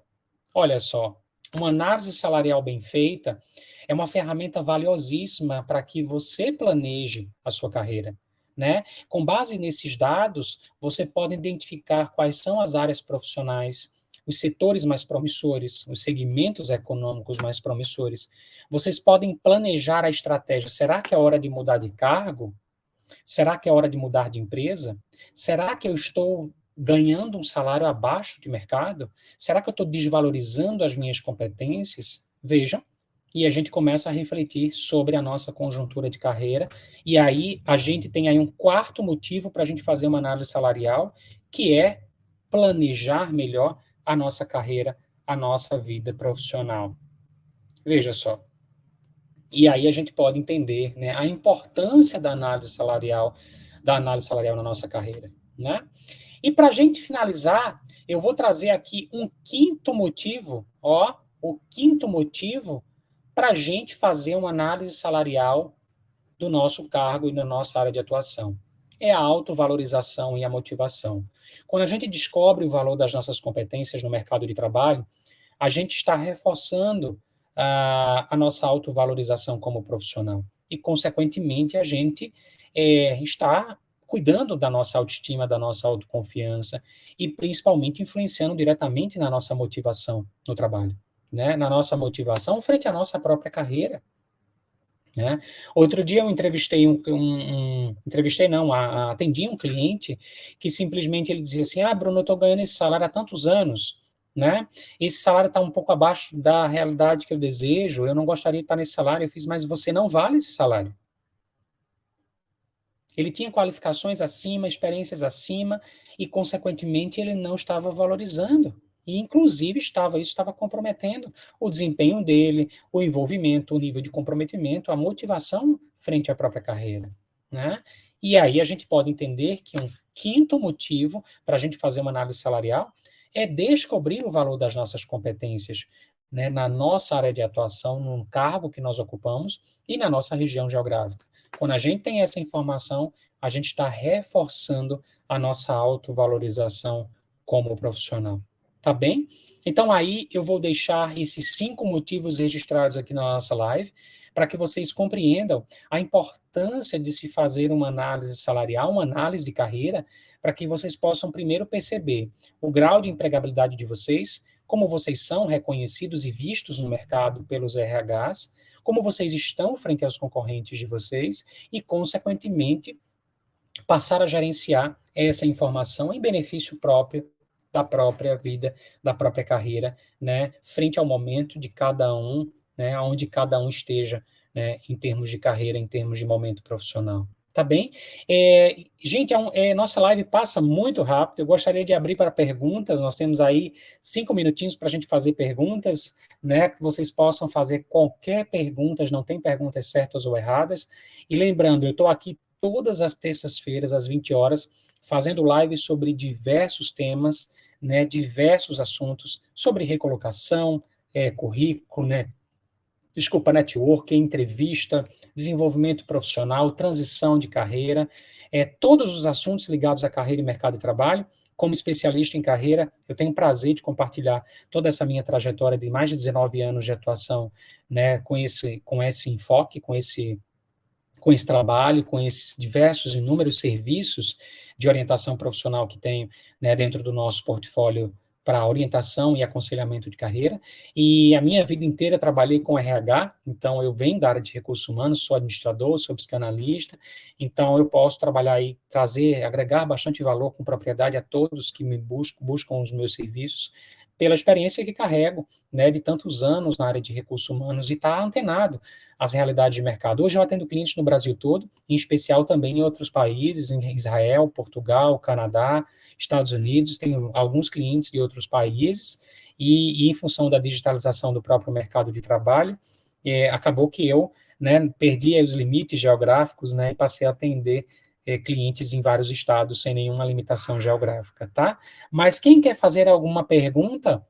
Olha só, uma análise salarial bem feita é uma ferramenta valiosíssima para que você planeje a sua carreira, né? Com base nesses dados, você pode identificar quais são as áreas profissionais, os setores mais promissores, os segmentos econômicos mais promissores. Vocês podem planejar a estratégia. Será que é hora de mudar de cargo? Será que é hora de mudar de empresa? Será que eu estou ganhando um salário abaixo de mercado? Será que eu estou desvalorizando as minhas competências? Vejam, e a gente começa a refletir sobre a nossa conjuntura de carreira, e aí a gente tem aí um quarto motivo para a gente fazer uma análise salarial, que é planejar melhor a nossa carreira, a nossa vida profissional. Veja só. E aí a gente pode entender, né, a importância da análise salarial na nossa carreira, né? E para a gente finalizar, eu vou trazer aqui um quinto motivo, ó, o quinto motivo para a gente fazer uma análise salarial do nosso cargo e da nossa área de atuação. É a autovalorização e a motivação. Quando a gente descobre o valor das nossas competências no mercado de trabalho, a gente está reforçando a nossa autovalorização como profissional. E, consequentemente, a gente está cuidando da nossa autoestima, da nossa autoconfiança e, principalmente, influenciando diretamente na nossa motivação no trabalho, né? Na nossa motivação frente à nossa própria carreira. Né? Outro dia eu entrevistei atendi um cliente que simplesmente ele dizia assim, Bruno, eu estou ganhando esse salário há tantos anos, né? Esse salário está um pouco abaixo da realidade que eu desejo, eu não gostaria de estar nesse salário. Eu fiz, mas você não vale esse salário. Ele tinha qualificações acima, experiências acima, e, consequentemente, ele não estava valorizando. E, inclusive, isso estava comprometendo o desempenho dele, o envolvimento, o nível de comprometimento, a motivação frente à própria carreira. Né? E aí a gente pode entender que um quinto motivo para a gente fazer uma análise salarial é descobrir o valor das nossas competências, né, na nossa área de atuação, no cargo que nós ocupamos e na nossa região geográfica. Quando a gente tem essa informação, a gente está reforçando a nossa autovalorização como profissional. Tá bem? Então, aí eu vou deixar esses 5 motivos registrados aqui na nossa live, para que vocês compreendam a importância de se fazer uma análise salarial, uma análise de carreira, para que vocês possam primeiro perceber o grau de empregabilidade de vocês, como vocês são reconhecidos e vistos no mercado pelos RHs, como vocês estão frente aos concorrentes de vocês e, consequentemente, passar a gerenciar essa informação em benefício próprio da própria vida, da própria carreira, né, frente ao momento de cada um, né, onde cada um esteja, né, em termos de carreira, em termos de momento profissional. Tá bem? Gente, nossa live passa muito rápido. Eu gostaria de abrir para perguntas. Nós temos aí 5 minutinhos para a gente fazer perguntas, né? Que vocês possam fazer qualquer pergunta, não tem perguntas certas ou erradas. E lembrando, eu estou aqui todas as terças-feiras, às 20 horas, fazendo live sobre diversos temas, né? Diversos assuntos, sobre recolocação, currículo, né? Network, entrevista, desenvolvimento profissional, transição de carreira, todos os assuntos ligados à carreira e mercado de trabalho. Como especialista em carreira, eu tenho o prazer de compartilhar toda essa minha trajetória de mais de 19 anos de atuação, né, com esse enfoque, com esse trabalho, com esses diversos e inúmeros serviços de orientação profissional que tenho, né, dentro do nosso portfólio para orientação e aconselhamento de carreira. E a minha vida inteira trabalhei com RH, então eu venho da área de recursos humanos, sou administrador, sou psicanalista, então eu posso trabalhar e trazer, agregar bastante valor com propriedade a todos que me buscam os meus serviços, pela experiência que carrego, né, de tantos anos na área de recursos humanos e estar antenado às realidades de mercado. Hoje eu atendo clientes no Brasil todo, em especial também em outros países, em Israel, Portugal, Canadá, Estados Unidos, tenho alguns clientes de outros países, e em função da digitalização do próprio mercado de trabalho, acabou que eu, né, perdi os limites geográficos, né, e passei a atender clientes em vários estados sem nenhuma limitação geográfica, tá? Mas quem quer fazer alguma pergunta,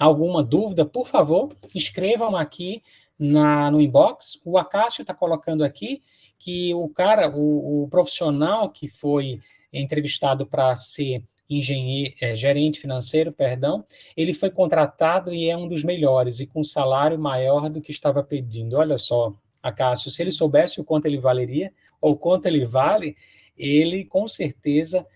alguma dúvida, por favor, escrevam aqui no inbox. O Acácio está colocando aqui que o profissional que foi entrevistado para ser gerente financeiro, perdão, ele foi contratado e é um dos melhores, e com salário maior do que estava pedindo. Olha só, Acácio, se ele soubesse o quanto ele valeria, ou quanto ele vale, ele com certeza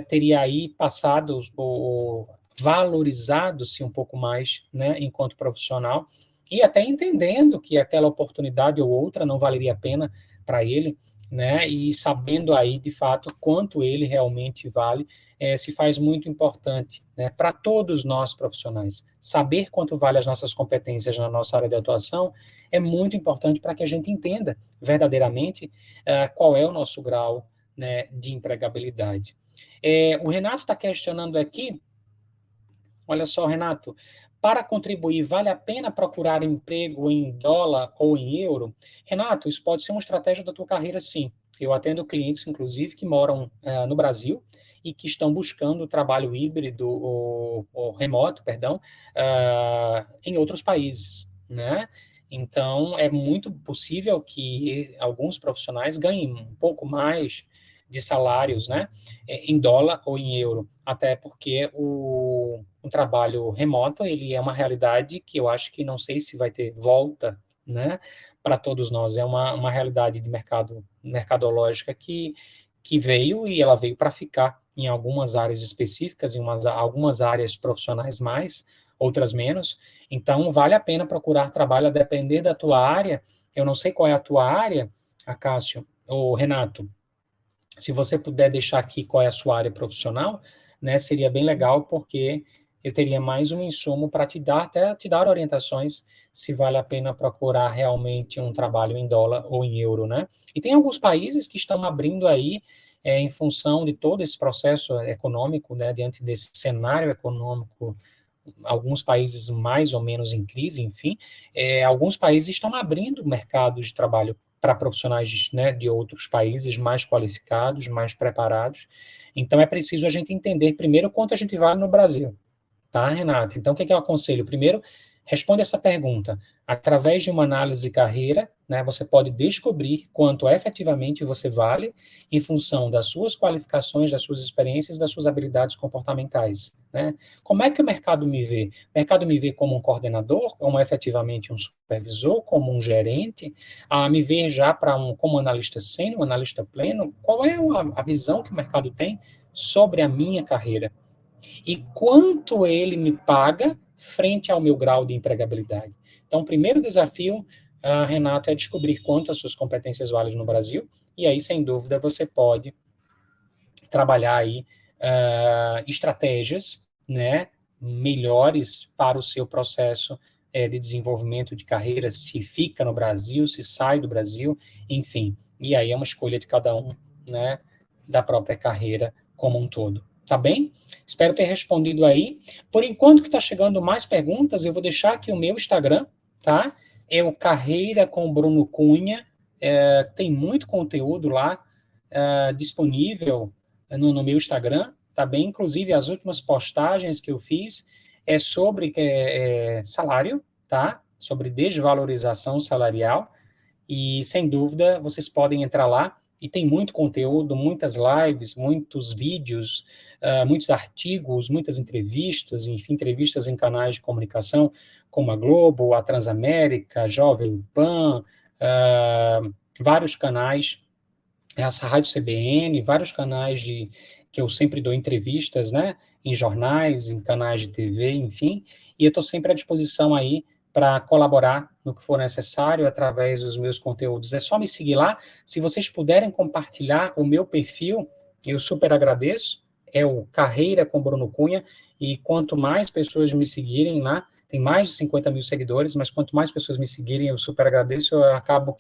teria aí passado, ou valorizado-se um pouco mais, né, enquanto profissional, e até entendendo que aquela oportunidade ou outra não valeria a pena para ele, né, e sabendo aí, de fato, quanto ele realmente vale, se faz muito importante, né, para todos nós profissionais. Saber quanto vale as nossas competências na nossa área de atuação é muito importante para que a gente entenda verdadeiramente qual é o nosso grau, né, de empregabilidade. O Renato está questionando aqui, olha só, Renato, para contribuir, vale a pena procurar emprego em dólar ou em euro? Renato, isso pode ser uma estratégia da tua carreira, sim. Eu atendo clientes, inclusive, que moram no Brasil e que estão buscando trabalho híbrido ou remoto, perdão, em outros países, né? Então, é muito possível que alguns profissionais ganhem um pouco mais de salários, né, em dólar ou em euro, até porque o trabalho remoto, ele é uma realidade que eu acho que não sei se vai ter volta, né, para todos nós, é uma realidade de mercadológica que veio e ela veio para ficar em algumas áreas específicas, em algumas áreas profissionais mais, outras menos, então vale a pena procurar trabalho a depender da tua área. Eu não sei qual é a tua área, Acácio ou Renato, se você puder deixar aqui qual é a sua área profissional, né, seria bem legal, porque eu teria mais um insumo para até te dar orientações se vale a pena procurar realmente um trabalho em dólar ou em euro, né? E tem alguns países que estão abrindo aí, em função de todo esse processo econômico, né, diante desse cenário econômico, alguns países mais ou menos em crise, enfim, alguns países estão abrindo mercados de trabalho para profissionais, né, de outros países mais qualificados, mais preparados. Então, é preciso a gente entender primeiro quanto a gente vale no Brasil, tá, Renato? Então, o que eu aconselho? Primeiro, responde essa pergunta. Através de uma análise de carreira, né, você pode descobrir quanto efetivamente você vale em função das suas qualificações, das suas experiências, das suas habilidades comportamentais, né? Como é que o mercado me vê? O mercado me vê como um coordenador, como efetivamente um supervisor, como um gerente, a me ver já como analista sênior, analista pleno? Qual é a visão que o mercado tem sobre a minha carreira? E quanto ele me paga frente ao meu grau de empregabilidade. Então, o primeiro desafio, Renato, é descobrir quanto as suas competências valem no Brasil, e aí, sem dúvida, você pode trabalhar aí estratégias, né, melhores para o seu processo de desenvolvimento de carreira, se fica no Brasil, se sai do Brasil, enfim. E aí é uma escolha de cada um, né, da própria carreira como um todo. Tá bem? Espero ter respondido aí. Por enquanto que está chegando mais perguntas, eu vou deixar aqui o meu Instagram, tá? É o Carreira com Bruno Cunha. Tem muito conteúdo lá disponível no meu Instagram, tá bem? Inclusive, as últimas postagens que eu fiz é sobre salário, tá? Sobre desvalorização salarial. E, sem dúvida, vocês podem entrar lá e tem muito conteúdo, muitas lives, muitos vídeos, muitos artigos, muitas entrevistas, enfim, entrevistas em canais de comunicação como a Globo, a Transamérica, a Jovem Pan, vários canais, essa Rádio CBN, vários canais que eu sempre dou entrevistas, né, em jornais, em canais de TV, enfim, e eu estou sempre à disposição aí para colaborar no que for necessário através dos meus conteúdos. É só me seguir lá. Se vocês puderem compartilhar o meu perfil, eu super agradeço. É o Carreira com Bruno Cunha, e quanto mais pessoas me seguirem lá, tem mais de 50 mil seguidores, mas quanto mais pessoas me seguirem, eu super agradeço. Eu acabo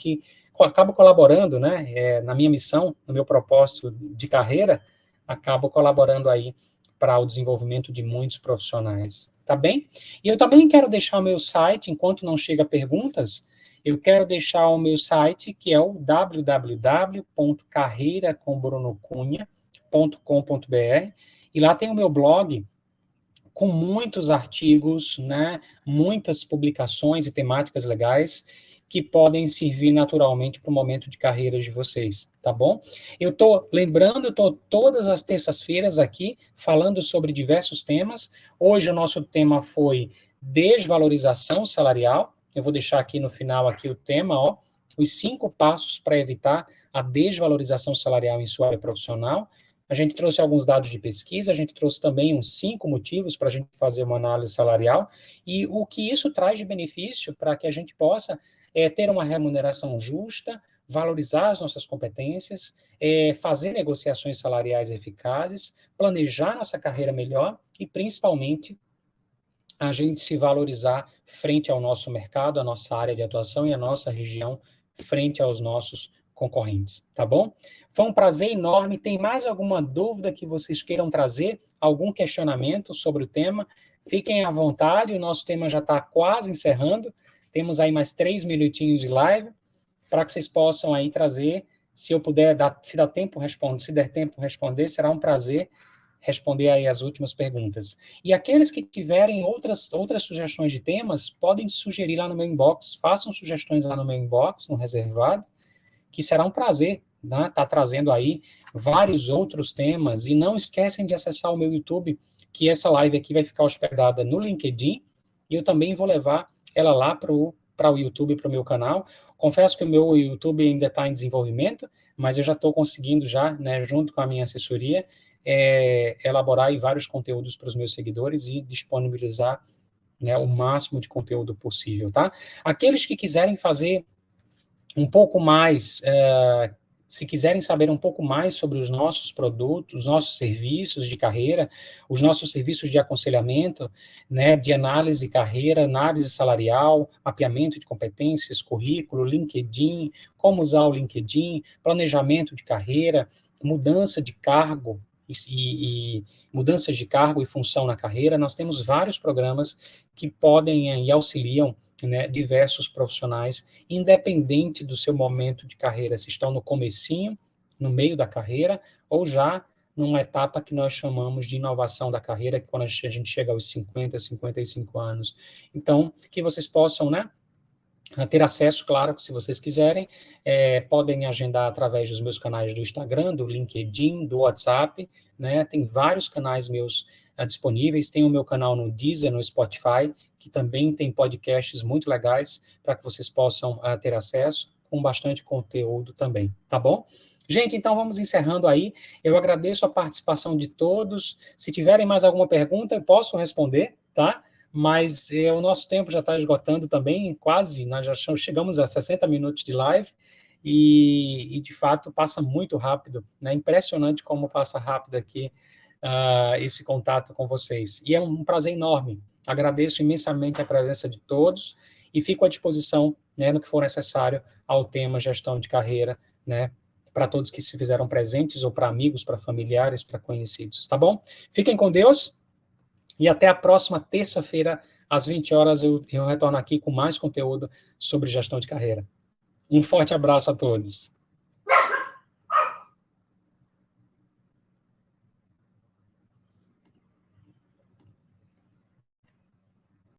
colaborando, né, na minha missão, no meu propósito de carreira, acabo colaborando aí para o desenvolvimento de muitos profissionais, tá bem? E eu também quero deixar o meu site, enquanto não chega perguntas, eu quero deixar o meu site, que é o www.carreiracombrunoCunha.com.br, e lá tem o meu blog com muitos artigos, né, muitas publicações e temáticas legais, que podem servir naturalmente para o momento de carreira de vocês, tá bom? Eu estou todas as terças-feiras aqui falando sobre diversos temas. Hoje o nosso tema foi desvalorização salarial. Eu vou deixar aqui no final aqui o tema, ó, os 5 passos para evitar a desvalorização salarial em sua área profissional. A gente trouxe alguns dados de pesquisa, a gente trouxe também uns 5 motivos para a gente fazer uma análise salarial e o que isso traz de benefício para que a gente possa ter uma remuneração justa, valorizar as nossas competências, fazer negociações salariais eficazes, planejar nossa carreira melhor e, principalmente, a gente se valorizar frente ao nosso mercado, a nossa área de atuação e a nossa região frente aos nossos concorrentes, tá bom? Foi um prazer enorme. Tem mais alguma dúvida que vocês queiram trazer? Algum questionamento sobre o tema? Fiquem à vontade, o nosso tema já está quase encerrando. Temos aí mais 3 minutinhos de live para que vocês possam aí trazer, se eu puder, se der tempo responder, será um prazer responder aí as últimas perguntas. E aqueles que tiverem outras sugestões de temas, podem sugerir lá no meu inbox, façam sugestões lá no meu inbox, no reservado, que será um prazer, né, tá trazendo aí vários outros temas, e não esquecem de acessar o meu YouTube, que essa live aqui vai ficar hospedada no LinkedIn, e eu também vou levar ela lá para o YouTube, para o meu canal. Confesso que o meu YouTube ainda está em desenvolvimento, mas eu já estou conseguindo já, né, junto com a minha assessoria, elaborar aí vários conteúdos para os meus seguidores e disponibilizar, né, o máximo de conteúdo possível, tá? Aqueles que quiserem fazer um pouco mais, se quiserem saber um pouco mais sobre os nossos produtos, os nossos serviços de carreira, os nossos serviços de aconselhamento, né, de análise de carreira, análise salarial, mapeamento de competências, currículo, LinkedIn, como usar o LinkedIn, planejamento de carreira, mudança de cargo, e mudanças de cargo e função na carreira, nós temos vários programas que podem e auxiliam, né, diversos profissionais, independente do seu momento de carreira, se estão no comecinho, no meio da carreira, ou já numa etapa que nós chamamos de inovação da carreira, que quando a gente chega aos 50, 55 anos. Então, que vocês possam, né, ter acesso, claro, se vocês quiserem, podem agendar através dos meus canais do Instagram, do LinkedIn, do WhatsApp, né? Tem vários canais meus disponíveis, tem o meu canal no Deezer, no Spotify, que também tem podcasts muito legais para que vocês possam ter acesso, com bastante conteúdo também, tá bom? Gente, então vamos encerrando aí. Eu agradeço a participação de todos. Se tiverem mais alguma pergunta, eu posso responder, tá? Mas o nosso tempo já está esgotando também, quase, nós já chegamos a 60 minutos de live, e de fato passa muito rápido, né? Impressionante como passa rápido aqui esse contato com vocês. E é um prazer enorme, agradeço imensamente a presença de todos, e fico à disposição, né, no que for necessário ao tema gestão de carreira, né, para todos que se fizeram presentes, ou para amigos, para familiares, para conhecidos, tá bom? Fiquem com Deus, e até a próxima terça-feira, às 20 horas, eu retorno aqui com mais conteúdo sobre gestão de carreira. Um forte abraço a todos.